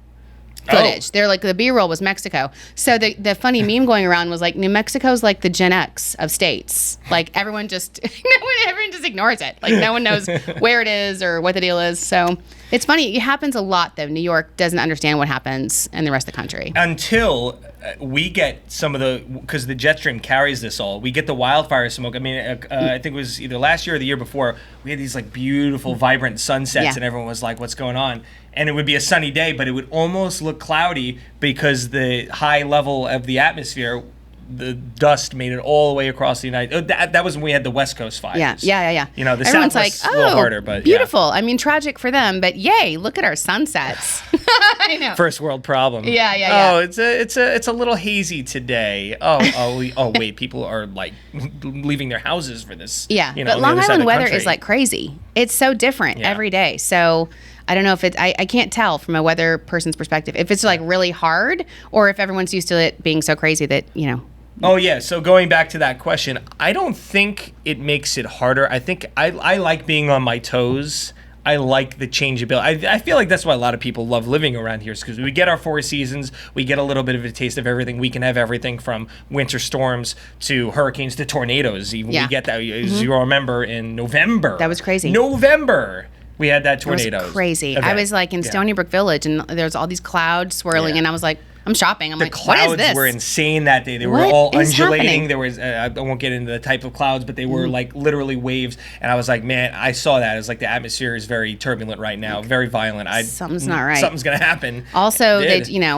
Speaker 2: footage. They're like, the B-roll was Mexico. So the funny meme going around was like, New Mexico's like the Gen X of states. Like everyone just ignores it. Like no one knows where it is or what the deal is. So it's funny. It happens a lot though. New York doesn't understand what happens in the rest of the country.
Speaker 3: Until we get some of because the jet stream carries this all. We get the wildfire smoke. I mean, I think it was either last year or the year before. We had these like beautiful, vibrant sunsets, and everyone was like, "What's going on?" And it would be a sunny day, but it would almost look cloudy because the high level of the atmosphere, the dust made it all the way across the United. That was when we had the West Coast fires.
Speaker 2: Yeah.
Speaker 3: The
Speaker 2: Everyone's
Speaker 3: Southwest
Speaker 2: like,
Speaker 3: a little harder, but
Speaker 2: beautiful. I mean, tragic for them, but yay! Look at our sunsets. I know.
Speaker 3: First world problem.
Speaker 2: Yeah.
Speaker 3: Oh, it's a little hazy today. Oh, wait, people are like leaving their houses for this.
Speaker 2: Yeah, but Long Island weather is like crazy. It's so different every day. So I don't know if I can't tell from a weather person's perspective if it's like really hard or if everyone's used to it being so crazy that
Speaker 3: Oh yeah. So going back to that question, I don't think it makes it harder. I think I like being on my toes. I like the changeability. I feel like that's why a lot of people love living around here, is because we get our 4 seasons. We get a little bit of a taste of everything. We can have everything from winter storms to hurricanes to tornadoes. Even we get that, as you remember, in November.
Speaker 2: That was crazy.
Speaker 3: November. We had that tornado.
Speaker 2: It was crazy.
Speaker 3: event.
Speaker 2: I was like in Stony Brook Village, and there's all these clouds swirling, and I was like, I'm shopping. I'm
Speaker 3: the
Speaker 2: like, what is this?
Speaker 3: clouds were insane that day. They were all undulating. There was, I won't get into the type of clouds, but they were like literally waves. And I was like, man, I saw that. It was like the atmosphere is very turbulent right now, very violent.
Speaker 2: Something's not right.
Speaker 3: Something's going to happen.
Speaker 2: Also,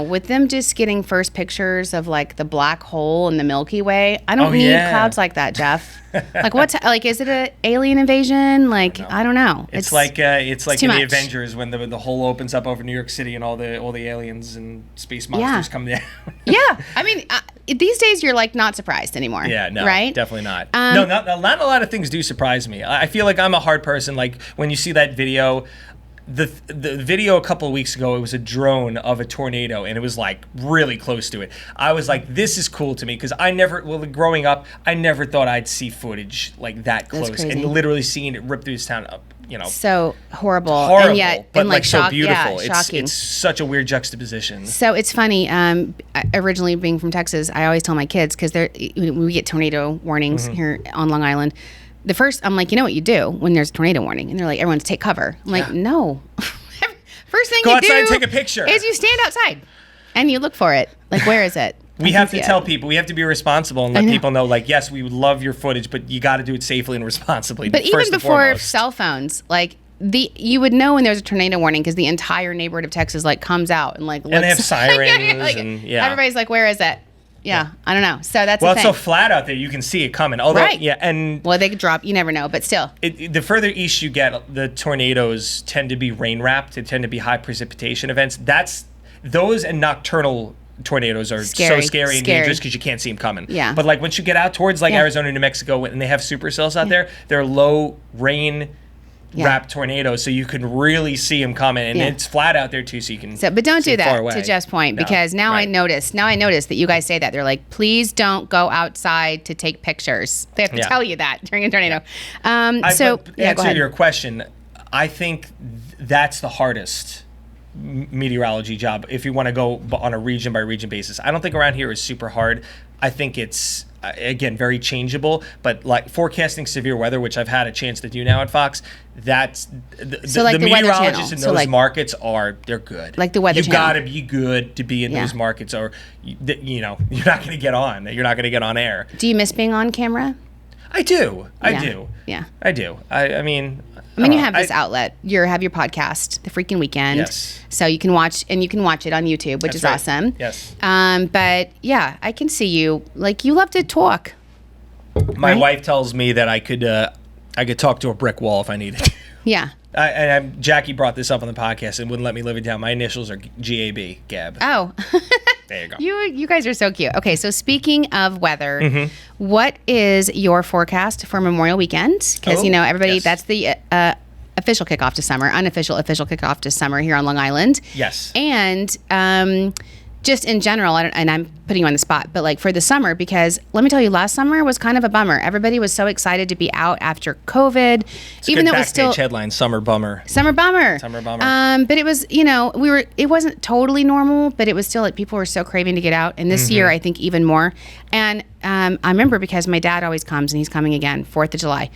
Speaker 2: with them just getting first pictures of like the black hole and the Milky Way, I don't need clouds like that, Jeff. Like like is it an alien invasion? Like I don't know.
Speaker 3: It's like in the Avengers when the hole opens up over New York City and all the aliens and space monsters come down.
Speaker 2: Yeah, I mean these days you're like not surprised anymore.
Speaker 3: Yeah, no,
Speaker 2: right?
Speaker 3: Definitely not. No, not a lot of things do surprise me. I feel like I'm a hard person. Like when you see that video. The video a couple of weeks ago, it was a drone of a tornado, and it was like really close to it. I was like, this is cool to me, because growing up, I never thought I'd see footage like that close, and literally seeing it rip through this town.
Speaker 2: so horrible,
Speaker 3: horrible,
Speaker 2: and yet
Speaker 3: but
Speaker 2: and like
Speaker 3: so beautiful.
Speaker 2: Yeah, shocking.
Speaker 3: It's such a weird juxtaposition.
Speaker 2: So it's funny. Originally being from Texas, I always tell my kids because we get tornado warnings here on Long Island. The first, I'm like, you know what you do when there's a tornado warning, and they're like, everyone take cover. I'm like, no. First thing
Speaker 3: go
Speaker 2: you
Speaker 3: outside
Speaker 2: do
Speaker 3: and take a picture.
Speaker 2: Is you stand outside and you look for it. Like, where is it?
Speaker 3: We have to tell people. We have to be responsible and let people know, like, yes, we would love your footage, but you got to do it safely and responsibly.
Speaker 2: But even before cell phones, like, you would know when there's a tornado warning because the entire neighborhood of Texas, like, comes out and, like, looks.
Speaker 3: And they have sirens.
Speaker 2: like,
Speaker 3: and
Speaker 2: everybody's like, where is it? Yeah, I don't know. So that's
Speaker 3: well,
Speaker 2: the
Speaker 3: it's
Speaker 2: thing.
Speaker 3: so flat out there, you can see it coming. Although,
Speaker 2: right.
Speaker 3: Yeah, and
Speaker 2: well, they could drop. You never know, but still,
Speaker 3: the further east you get, the tornadoes tend to be rain wrapped. They tend to be high precipitation events. Those and nocturnal tornadoes are so scary and dangerous because you can't see them coming.
Speaker 2: Yeah.
Speaker 3: But like once you get out towards like Arizona, New Mexico, and they have supercells out there, they're low rain. Wrapped tornadoes, so you can really see them coming, and it's flat out there too, so you can.
Speaker 2: But don't do that.
Speaker 3: To
Speaker 2: Jeff's point, because now I notice that you guys say that they're like, please don't go outside to take pictures. They have to tell you that during a tornado.
Speaker 3: To answer your question, I think that's the hardest meteorology job if you want to go on a region by region basis. I don't think around here is super hard. I think it's again very changeable, but like forecasting severe weather, which I've had a chance to do now at Fox, that's the meteorologists in those markets they're good.
Speaker 2: Like the Weather Channel.
Speaker 3: You got to be good to be in those markets, or you're not going to get on. You're not going to get on air.
Speaker 2: Do you miss being on camera?
Speaker 3: I do.
Speaker 2: Yeah.
Speaker 3: I do. I mean,
Speaker 2: you have this outlet. You have your podcast, The Freakin Weekend.
Speaker 3: Yes.
Speaker 2: So you can watch it on YouTube, which is awesome.
Speaker 3: Yes.
Speaker 2: But yeah, I can see you. Like, you love to talk.
Speaker 3: My wife tells me that I could talk to a brick wall if I needed to.
Speaker 2: Yeah.
Speaker 3: Jackie brought this up on the podcast and wouldn't let me live it down. My initials are GAB, Gab.
Speaker 2: Oh.
Speaker 3: There you go.
Speaker 2: You guys are so cute. Okay, so speaking of weather, what is your forecast for Memorial Weekend? Because, everybody, that's the official kickoff to summer, unofficial kickoff to summer here on Long Island.
Speaker 3: Yes.
Speaker 2: And just in general, and I'm putting you on the spot, but like for the summer, because let me tell you, last summer was kind of a bummer. Everybody was so excited to be out after COVID.
Speaker 3: It's even though it was still headline, summer bummer.
Speaker 2: Summer bummer. But it was, it wasn't totally normal, but it was still like people were so craving to get out. And this year, I think even more. And I remember because my dad always comes, and he's coming again, 4th of July.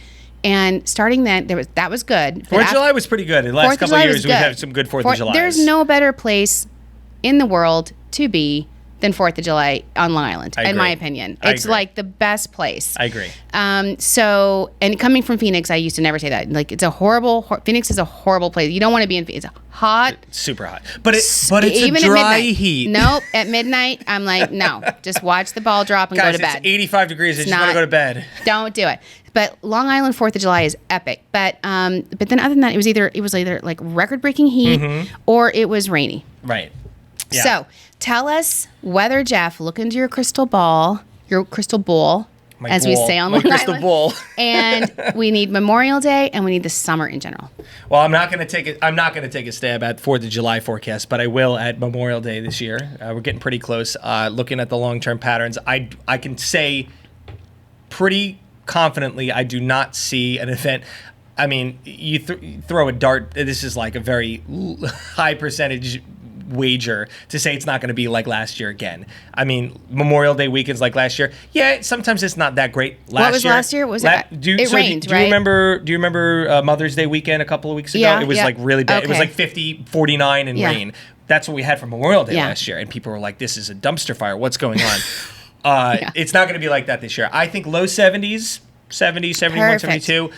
Speaker 2: And starting then, that was good.
Speaker 3: 4th of July was pretty good. The last couple of years, we've had some good 4th of July.
Speaker 2: There's no better place in the world to be than 4th of July on Long Island, in my opinion. It's like the best place.
Speaker 3: I agree.
Speaker 2: So, and coming from Phoenix, I used to never say that. Like, it's a Phoenix is a horrible place. You don't want to be in Phoenix. It's hot.
Speaker 3: It's super hot. But it's even a dry heat.
Speaker 2: Nope. At midnight, I'm like, no. Just watch the ball drop and go to bed.
Speaker 3: It's 85 degrees. I just want to go to bed.
Speaker 2: Don't do it. But Long Island 4th of July is epic. But then other than that, it was either like record-breaking heat or it was rainy.
Speaker 3: Right. Yeah.
Speaker 2: So tell us whether, Jeff, look into your crystal bowl, we say on Long
Speaker 3: crystal
Speaker 2: Island.
Speaker 3: Ball.
Speaker 2: And we need Memorial Day, and we need the summer in general.
Speaker 3: Well, I'm not going to take a stab at 4th of July forecast, but I will at Memorial Day this year. We're getting pretty close. Looking at the long-term patterns, I can say pretty confidently I do not see an event. I mean, you throw a dart. This is like a very high percentage wager to say it's not going to be like last year again. I mean, Memorial Day weekends like last year. Yeah, sometimes it's not that great.
Speaker 2: What was last year? It rained,
Speaker 3: right? Do you remember Mother's Day weekend a couple of weeks ago?
Speaker 2: Yeah,
Speaker 3: it was like really bad. Okay. It was like 50, 49 and rain. That's what we had for Memorial Day last year. And people were like, this is a dumpster fire. What's going on? It's not going to be like that this year. I think low 70s, 70, 71, Perfect. 72.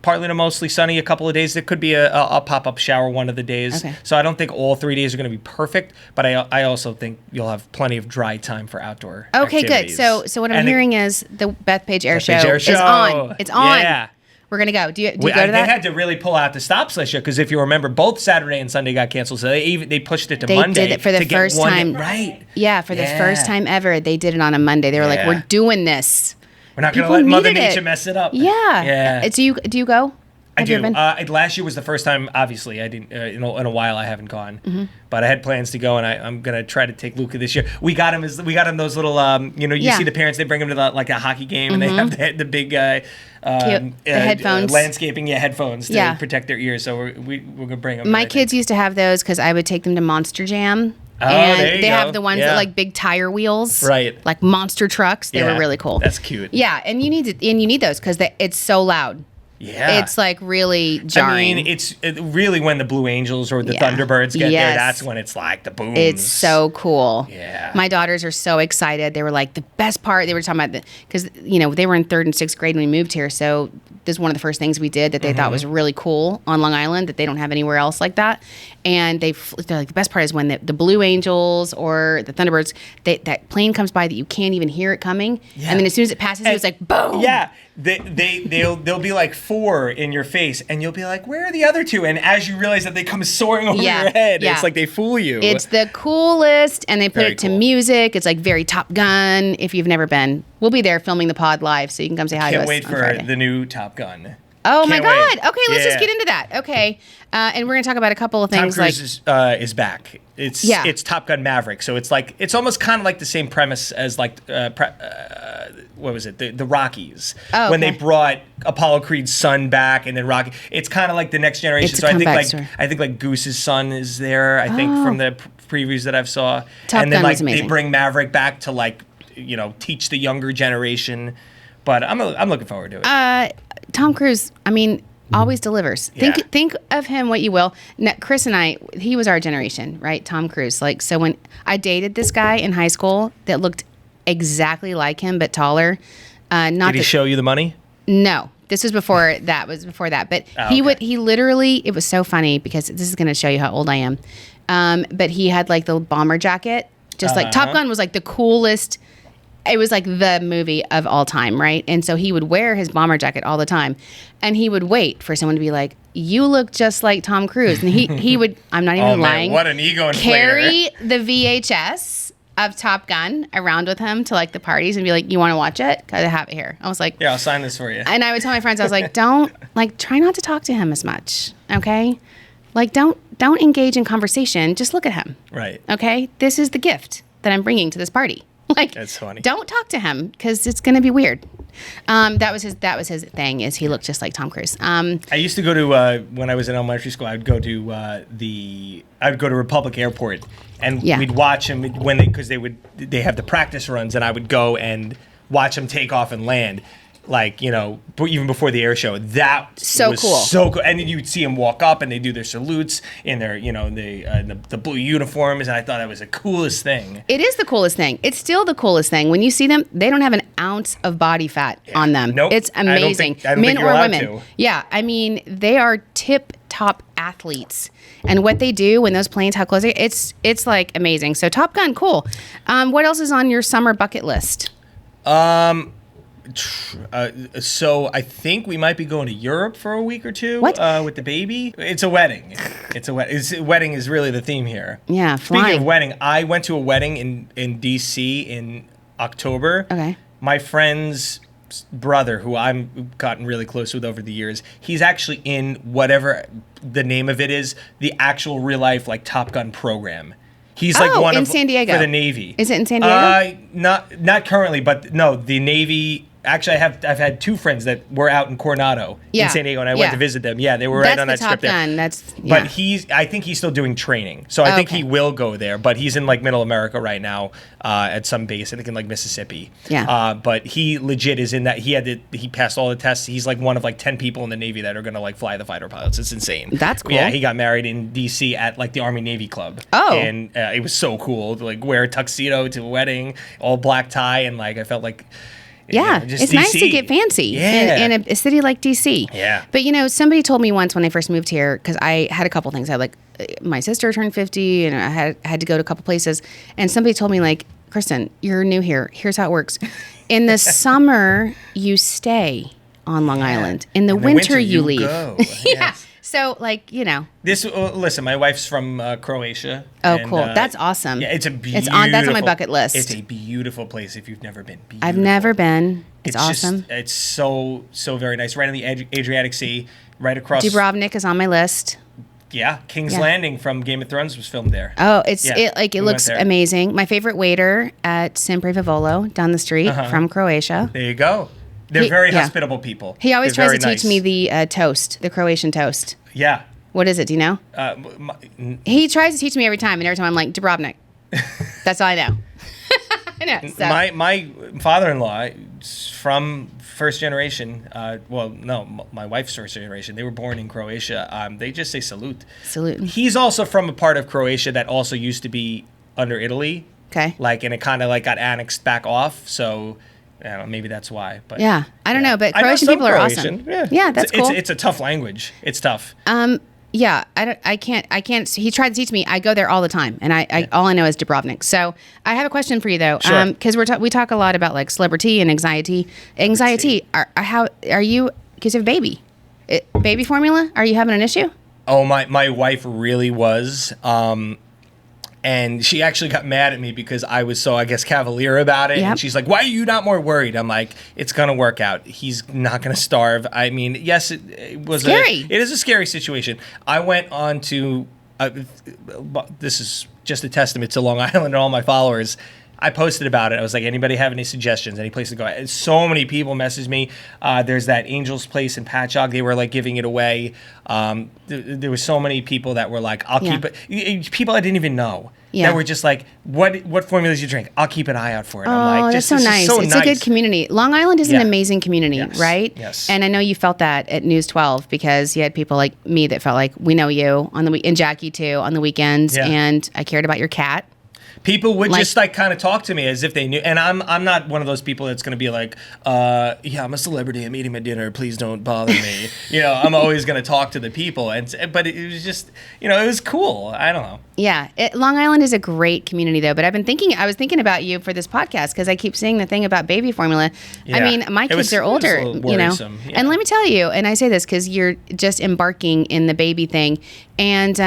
Speaker 3: Partly to mostly sunny a couple of days. There could be a pop-up shower one of the days. Okay. So I don't think all 3 days are going to be perfect, but I also think you'll have plenty of dry time for outdoor activities.
Speaker 2: Good. So what I'm hearing is the Bethpage Air Show is on. It's on. Yeah. We're going to go. Do you go to that?
Speaker 3: They had to really pull out the stops last year because if you remember, both Saturday and Sunday got canceled. So they pushed it to Monday.
Speaker 2: They did it for the first time.
Speaker 3: Right.
Speaker 2: Yeah, for the first time ever. They did it on a Monday. They were like, we're doing this.
Speaker 3: We're not going to let Mother Nature mess it up.
Speaker 2: Yeah. Do you go?
Speaker 3: I
Speaker 2: Have you
Speaker 3: do.
Speaker 2: ever been?
Speaker 3: Last year was the first time. Obviously, I didn't. In a while, I haven't gone. But I had plans to go, and I'm gonna try to take Luca this year. We got him those little. You see the parents. They bring him to like a hockey game, and they have the big.
Speaker 2: The headphones,
Speaker 3: landscaping, headphones to protect their ears. So we're gonna bring them.
Speaker 2: My kids used to have those because I would take them to Monster Jam.
Speaker 3: Oh,
Speaker 2: and
Speaker 3: there you
Speaker 2: they
Speaker 3: go.
Speaker 2: have the ones that like big tire wheels,
Speaker 3: right?
Speaker 2: Like monster trucks. They were really cool.
Speaker 3: That's cute.
Speaker 2: Yeah, and you need those because it's so loud.
Speaker 3: Yeah,
Speaker 2: it's like really jarring.
Speaker 3: I mean, it's really when the Blue Angels or the Thunderbirds get there. That's when it's like the booms.
Speaker 2: It's so cool.
Speaker 3: Yeah,
Speaker 2: my daughters are so excited. They were like the best part. They were talking about because they were in 3rd and 6th grade when we moved here. So this is one of the first things we did that they thought was really cool on Long Island that they don't have anywhere else like that. And they're like the best part is when the Blue Angels or the Thunderbirds that plane comes by that you can't even hear it coming, and then as soon as it passes, it's like boom.
Speaker 3: Yeah. They'll be like 4 in your face, and you'll be like, "Where are the other 2?" And as you realize that they come soaring over your head, it's like they fool you.
Speaker 2: It's the coolest, and they put it to music. It's like very Top Gun. If you've never been, we'll be there filming the pod live, so you can come say hi to us.
Speaker 3: Can't wait for
Speaker 2: Friday.
Speaker 3: the new Top Gun.
Speaker 2: Oh my God! Okay, let's just get into that. Okay, and we're gonna talk about a couple of things.
Speaker 3: Tom Cruise is back. It's Top Gun Maverick, so it's almost kind of like the same premise as like what was it? The Rockies.
Speaker 2: Oh, okay.
Speaker 3: When they brought Apollo Creed's son back, and then Rocky. It's kind of like the next generation.
Speaker 2: It's
Speaker 3: so
Speaker 2: a
Speaker 3: I think like Goose's son is there. I think from the previews that I've saw.
Speaker 2: Top
Speaker 3: and then
Speaker 2: Gun
Speaker 3: like
Speaker 2: was amazing.
Speaker 3: they bring Maverick back to like teach the younger generation. But I'm looking forward to it.
Speaker 2: Tom Cruise, I mean, always delivers. Think of him what you will. Now, Chris and I, he was our generation, right? Tom Cruise. Like, so when I dated this guy in high school that looked exactly like him but taller.
Speaker 3: Did he show you the money?
Speaker 2: No. This was before that. But he literally, it was so funny because this is going to show you how old I am. But he had like the bomber jacket, just like Top Gun was like the coolest. It was like the movie of all time, right? And so he would wear his bomber jacket all the time. And he would wait for someone to be like, you look just like Tom Cruise. And he would, I'm not even lying.
Speaker 3: What an ego inflator.
Speaker 2: Carry the VHS of Top Gun around with him to like the parties and be like, you want to watch it? Because I have it here. I was like,
Speaker 3: yeah, I'll sign this for you.
Speaker 2: And I would tell my friends, I was like, try not to talk to him as much, okay? Like, don't engage in conversation. Just look at him.
Speaker 3: Right.
Speaker 2: Okay? This is the gift that I'm bringing to this party. Like,
Speaker 3: that's funny.
Speaker 2: Don't talk to him because it's going to be weird. That was his thing. Is he looked just like Tom Cruise.
Speaker 3: I used to go to when I was in elementary school. I'd go to Republic Airport, and we'd watch them when they have the practice runs, and I would go and watch them take off and land. Like, even before the air show, that was
Speaker 2: cool.
Speaker 3: So cool. And then you'd see them walk up and they do their salutes in their, the blue uniforms. And I thought that was the coolest thing.
Speaker 2: It is the coolest thing. It's still the coolest thing. When you see them, they don't have an ounce of body fat on them.
Speaker 3: Nope.
Speaker 2: It's amazing.
Speaker 3: I don't think you're allowed to.
Speaker 2: Yeah. I mean, they are tip-top athletes. And what they do when those planes, how close it's like amazing. So Top Gun, cool. What else is on your summer bucket list?
Speaker 3: So I think we might be going to Europe for a week or two.
Speaker 2: What?
Speaker 3: With the baby. It's a wedding. Wedding is really the theme here.
Speaker 2: Yeah, flying.
Speaker 3: Speaking of wedding, I went to a wedding in D.C. in October.
Speaker 2: Okay.
Speaker 3: My friend's brother, who I've gotten really close with over the years, he's actually in whatever the name of it is, the actual real life like Top Gun program. He's like one of
Speaker 2: San Diego.
Speaker 3: For the Navy.
Speaker 2: Is it in San Diego?
Speaker 3: Not currently, but no, the Navy. Actually, I've had 2 friends that were out in Coronado in San Diego, and I went to visit them. Yeah, they were right on that strip there. But I think he's still doing training, so I think he will go there. But he's in like Middle America right now at some base. I think in like Mississippi.
Speaker 2: Yeah.
Speaker 3: But he legit is in that. He passed all the tests. He's like one of like 10 people in the Navy that are gonna like fly the fighter pilots. It's insane.
Speaker 2: That's cool.
Speaker 3: Yeah, he got married in D.C. at like the Army Navy Club.
Speaker 2: Oh.
Speaker 3: And it was so cool to like wear a tuxedo to a wedding, all black tie, and like I felt like.
Speaker 2: Yeah, it's nice to get fancy in a city like DC.
Speaker 3: Yeah.
Speaker 2: But, somebody told me once when I first moved here, because I had a couple things. I had, like, my sister turned 50, and I had to go to a couple places. And somebody told me, like, Kristen, you're new here. Here's how it works. In the summer, you stay on Long Island. In the winter, you leave.
Speaker 3: Go.
Speaker 2: Yes. So, like,
Speaker 3: This listen, my wife's from Croatia.
Speaker 2: Oh, cool! That's awesome.
Speaker 3: Yeah, it's a beautiful.
Speaker 2: That's on my bucket list.
Speaker 3: It's a beautiful place if you've never been.
Speaker 2: I've never been. It's awesome.
Speaker 3: It's so very nice. Right on the Adriatic Sea. right across.
Speaker 2: Dubrovnik is on my list.
Speaker 3: Yeah, King's Landing from Game of Thrones was filmed there.
Speaker 2: Oh, it looks amazing. My favorite waiter at Sempre Vivolo down the street from Croatia.
Speaker 3: There you go. They're very hospitable people.
Speaker 2: He always tries to teach me the toast, the Croatian toast.
Speaker 3: Yeah.
Speaker 2: What is it? Do you know? He tries to teach me every time, and every time I'm like, Dubrovnik. That's all I know. I know. So.
Speaker 3: My father-in-law from first generation. My wife's first generation. They were born in Croatia. They just say salute.
Speaker 2: Salute.
Speaker 3: He's also from a part of Croatia that also used to be under Italy.
Speaker 2: Okay.
Speaker 3: And it kind of got annexed back off. So I don't know, maybe that's why. But
Speaker 2: yeah, I don't know. But Croatian people are awesome. Yeah, that's cool.
Speaker 3: It's a tough language. It's tough.
Speaker 2: Yeah, I can't. He tried to teach me. I go there all the time, and all I know is Dubrovnik. So I have a question for you though, because we talk a lot about celebrity and anxiety. How are you? Because you have a baby, baby formula. Are you having an issue?
Speaker 3: Oh, my wife really was. And she actually got mad at me because I was so, I guess, cavalier about it. Yep. And she's like, why are you not more worried? I'm like, it's going to work out. He's not going to starve. I mean, yes, it was
Speaker 2: scary.
Speaker 3: It is a scary situation. I went on to, this is just a testament to Long Island and all my followers. I posted about it. I was like, anybody have any suggestions, any place to go? And so many people messaged me. There's that Angel's Place in Patchogue. They were giving it away. There were so many people that were like, I'll keep it. People I didn't even know. Yeah. That were just like, what formulas you drink? I'll keep an eye out for it. I'm like,
Speaker 2: that's so nice. It's a good community. Long Island is an amazing community, right?
Speaker 3: Yes.
Speaker 2: And I know you felt that at News 12 because you had people like me that felt like we know you on the week, and Jackie too on the weekends, and I cared about your cat.
Speaker 3: People would just kind of talk to me as if they knew, and I'm not one of those people that's going to be like, I'm a celebrity, I'm eating my dinner, please don't bother me. I'm always going to talk to the people, but it was just, it was cool. I don't know.
Speaker 2: Yeah, Long Island is a great community though. But I was thinking about you for this podcast because I keep seeing the thing about baby formula. Yeah. I mean, my kids are older,
Speaker 3: Yeah.
Speaker 2: And let me tell you, and I say this because you're just embarking in the baby thing, and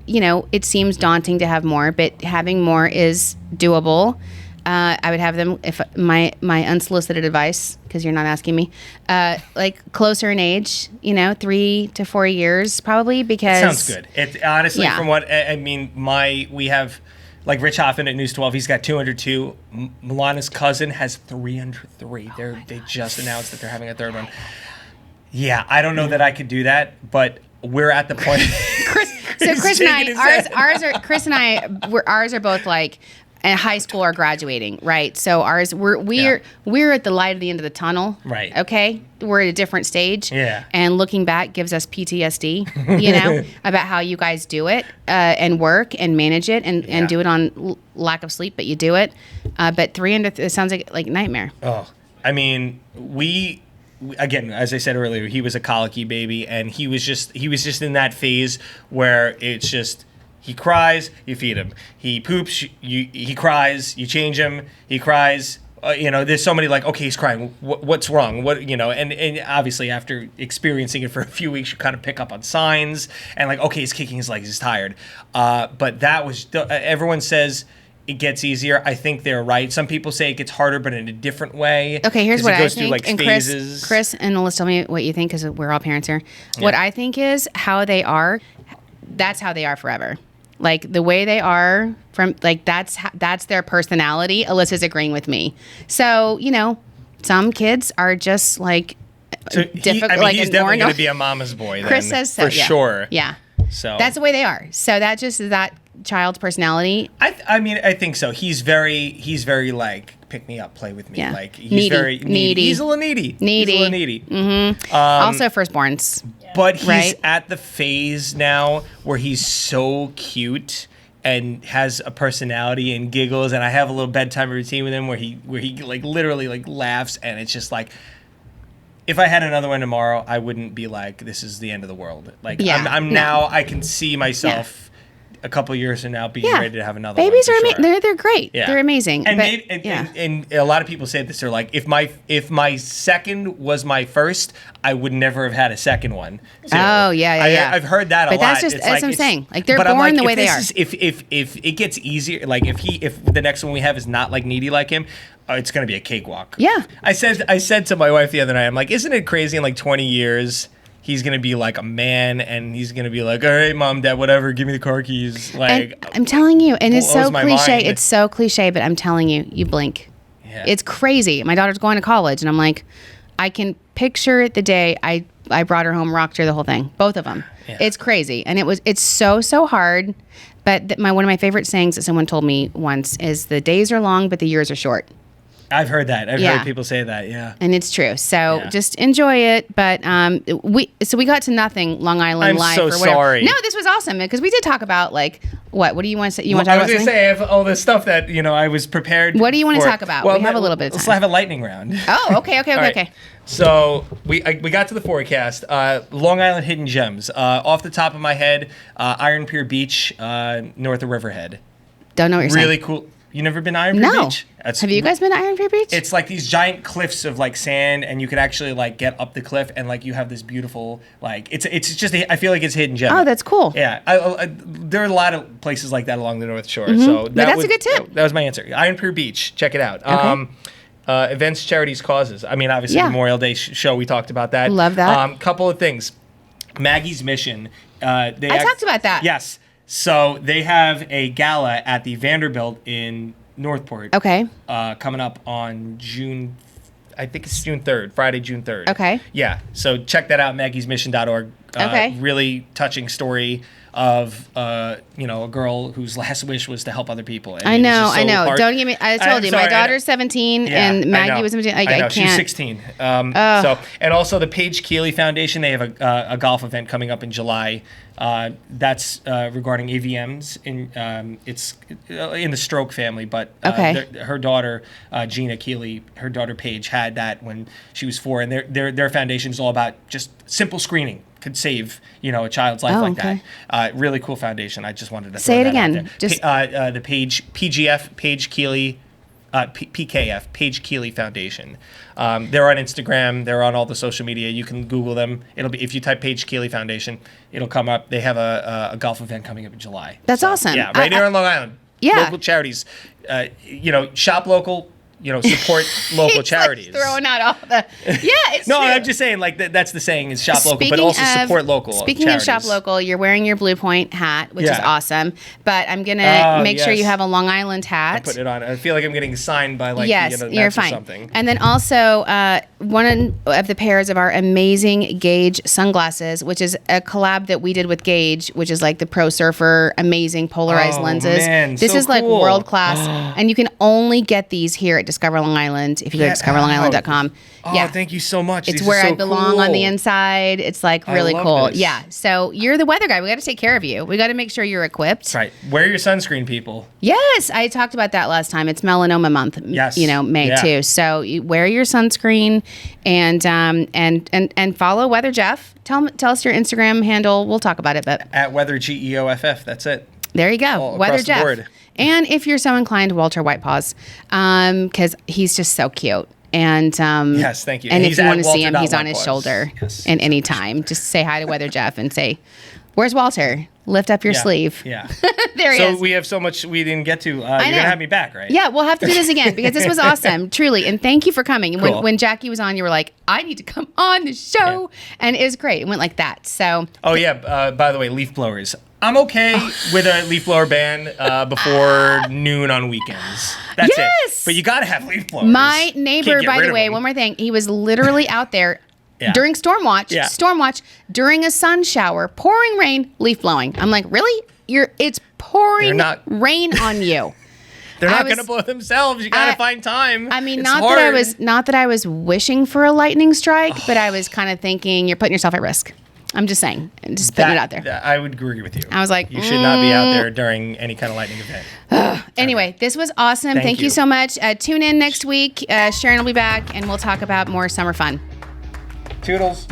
Speaker 2: it seems daunting to have more, but having more is doable. I would have them, if my unsolicited advice, because you're not asking me, closer in age, 3 to 4 years probably, because...
Speaker 3: It sounds good. It honestly, from what, I mean, we have, Rich Hoffman at News 12, he's got 202. Milana's cousin has 303. They just announced that they're having a third one. Yeah, I don't know that I could do that, but we're at the point...
Speaker 2: Chris and I, ours are both in high school or graduating, right? So ours, we're at the light at the end of the tunnel,
Speaker 3: right?
Speaker 2: Okay, we're at a different stage, and looking back gives us PTSD, about how you guys do it and work and manage it and do it on lack of sleep, but you do it. But 300, it sounds like nightmare.
Speaker 3: Oh, I mean, again, as I said earlier, he was a colicky baby, and he was just in that phase where it's just he cries, you feed him. He poops, he cries, you change him. He cries. There's so many okay, he's crying. What's wrong? And obviously after experiencing it for a few weeks, you kind of pick up on signs and okay, he's kicking his legs, he's tired. But that was everyone says. It gets easier. I think they're right. Some people say it gets harder, but in a different way.
Speaker 2: Okay, here's what I think.
Speaker 3: It goes through phases.
Speaker 2: Chris, and Alyssa, tell me what you think, because we're all parents here. Yeah. What I think is how they are. That's how they are forever. The way they are that's their personality. Alyssa's agreeing with me. So some kids are just difficult.
Speaker 3: He's definitely going to be a mama's boy. Then,
Speaker 2: Chris says so,
Speaker 3: for sure.
Speaker 2: Yeah.
Speaker 3: So
Speaker 2: that's the way they are. So that just is that child's personality.
Speaker 3: I think so. He's very pick me up, play with me.
Speaker 2: Yeah.
Speaker 3: He's
Speaker 2: needy.
Speaker 3: very needy. He's a little needy.
Speaker 2: Mm-hmm. Also firstborns.
Speaker 3: But he's at the phase now where he's so cute and has a personality and giggles, and I have a little bedtime routine with him where he literally laughs, and it's just if I had another one tomorrow, I wouldn't be this is the end of the world. Now I can see myself a couple years from now being ready to have another
Speaker 2: babies
Speaker 3: one.
Speaker 2: Babies are they're great. Yeah. They're amazing.
Speaker 3: And, and a lot of people say this, they're if my second was my first, I would never have had a second one. Too.
Speaker 2: Oh, yeah.
Speaker 3: I've heard that a lot.
Speaker 2: But that's what I'm saying. They're born the way they are.
Speaker 3: If it gets easier, if the next one we have is not needy like him, it's going to be a cakewalk.
Speaker 2: Yeah.
Speaker 3: I said to my wife the other night, I'm isn't it crazy in 20 years he's gonna be like a man, and he's gonna be like, all right, mom, dad, whatever, give me the car keys. Like,
Speaker 2: and I'm telling you, and it's so cliche.
Speaker 3: Mind.
Speaker 2: It's so cliche, but I'm telling you, you blink. Yeah. It's crazy. My daughter's going to college, and I'm like, I can picture the day I brought her home, rocked her, the whole thing, both of them. Yeah. It's crazy, and it's so hard. But one of my favorite sayings that someone told me once is, the days are long, but the years are short.
Speaker 3: I've heard that. I've heard people say that. Yeah,
Speaker 2: and it's true. So just enjoy it. But we got to nothing Long Island Live.
Speaker 3: I'm so sorry.
Speaker 2: No, this was awesome because we did talk about like what do you want to say? You want to
Speaker 3: talk
Speaker 2: about?
Speaker 3: I was going to say I have all this stuff that I was prepared.
Speaker 2: What do you want to talk about?
Speaker 3: Well,
Speaker 2: we have a little bit of time.
Speaker 3: Let's have a lightning round.
Speaker 2: Oh, okay.
Speaker 3: Right. So we got to the forecast. Long Island hidden gems. Off the top of my head, Iron Pier Beach, north of Riverhead.
Speaker 2: Don't know what you're saying.
Speaker 3: Really cool. You never been to Iron Pier Beach?
Speaker 2: Have you guys been to Iron Pier Beach?
Speaker 3: It's like these giant cliffs of like sand, and you could actually like get up the cliff, and like you have this beautiful like it's just I feel like it's hidden gem.
Speaker 2: Oh, that's cool.
Speaker 3: Yeah, there are a lot of places like that along the North Shore.
Speaker 2: Mm-hmm.
Speaker 3: So
Speaker 2: that's a good tip.
Speaker 3: That was my answer. Iron Pier Beach, check it out.
Speaker 2: Okay.
Speaker 3: Events, charities, causes. I mean, obviously Memorial Day show. We talked about that.
Speaker 2: Love that.
Speaker 3: Couple of things. Maggie's Mission.
Speaker 2: I talked about that.
Speaker 3: Yes. So they have a gala at the Vanderbilt in Northport.
Speaker 2: Okay.
Speaker 3: Coming up on I think it's June 3rd, Friday, June 3rd.
Speaker 2: Okay.
Speaker 3: Yeah. So check that out, maggiesmission.org.
Speaker 2: Okay.
Speaker 3: Really touching story of a girl whose last wish was to help other people. And
Speaker 2: I know.
Speaker 3: Hard.
Speaker 2: Don't get me. I told you, my daughter's 17 and Maggie was 17. I can't.
Speaker 3: She's 16. So, and also the Paige Keeley Foundation, they have a golf event coming up in July. That's regarding AVMs. It's in the stroke family, but her daughter Gina Keeley, her daughter Paige, had that when she was 4, and their foundation is all about just simple screening. Could save a child's life like that. Really cool foundation. I just wanted to
Speaker 2: say it again.
Speaker 3: The Page PGF Paige Keeley. PKF, Paige Keeley Foundation. They're on Instagram. They're on all the social media. You can Google them. It'll be, if you type Paige Keeley Foundation, it'll come up. They have a golf event coming up in July.
Speaker 2: That's awesome.
Speaker 3: Yeah, right here on Long Island.
Speaker 2: Yeah.
Speaker 3: Local charities. Shop local. Support local charities.
Speaker 2: Like throwing out all the it's
Speaker 3: no,
Speaker 2: true.
Speaker 3: I'm just saying like that's the saying is shop local, but also support local.
Speaker 2: Speaking
Speaker 3: charities.
Speaker 2: of shop local, you're wearing your Blue Point hat, which is awesome. But I'm gonna make sure you have a Long Island hat.
Speaker 3: I put it on. I feel like I'm getting signed by like
Speaker 2: you're fine.
Speaker 3: Or something.
Speaker 2: And then also one of the pairs of our amazing Gauge sunglasses, which is a collab that we did with Gauge, which is like the Pro Surfer amazing polarized lenses.
Speaker 3: Man,
Speaker 2: this is like
Speaker 3: cool.
Speaker 2: world class, and you can only get these here at Discover Long Island if you go to discoverlongisland.com.
Speaker 3: Oh, thank you so much.
Speaker 2: It's
Speaker 3: These
Speaker 2: where
Speaker 3: are so
Speaker 2: I belong
Speaker 3: cool.
Speaker 2: on the inside. It's like really cool.
Speaker 3: This.
Speaker 2: Yeah. So you're the weather guy. We got to take care of you. We got to make sure you're equipped.
Speaker 3: That's right. Wear your sunscreen, people.
Speaker 2: Yes, I talked about that last time. It's melanoma month.
Speaker 3: Yes.
Speaker 2: May too. So you wear your sunscreen and follow Weather Geoff. Tell us your Instagram handle. We'll talk about it. But
Speaker 3: at Weather GEOFF. That's it.
Speaker 2: There you go. Weather Geoff. And if you're so inclined, Walter White Paws, because he's just so cute. And
Speaker 3: yes, thank you.
Speaker 2: And
Speaker 3: if
Speaker 2: you want to see him, he's on his shoulder.
Speaker 3: Yes.
Speaker 2: And any time, just say hi to Weather Geoff and say, "Where's Walter? Lift up your sleeve."
Speaker 3: Yeah.
Speaker 2: There he is.
Speaker 3: So we have so much we didn't get to. You're gonna have me back, right?
Speaker 2: Yeah, we'll have to do this again because this was awesome, truly. And thank you for coming.
Speaker 3: Cool.
Speaker 2: When Jackie was on, you were like, "I need to come on the show," and it was great. It went like that. So.
Speaker 3: Oh yeah. By the way, leaf blowers. I'm okay with a leaf blower ban before noon on weekends. That's it. But you got to have leaf blowers.
Speaker 2: My neighbor, by the way, one more thing. He was literally out there during Stormwatch, during a sun shower, pouring rain, leaf blowing. I'm like, really? It's pouring rain on you.
Speaker 3: They're not going to blow themselves. You got to find time.
Speaker 2: I mean, not that I was wishing for a lightning strike, but I was kind of thinking you're putting yourself at risk. I'm just saying, just putting it out there.
Speaker 3: I would agree with you.
Speaker 2: I was like,
Speaker 3: you should not be out there during any kind of lightning event.
Speaker 2: Anyway, this was awesome. Thank you so much. Tune in next week. Sharon will be back, and we'll talk about more summer fun.
Speaker 3: Toodles.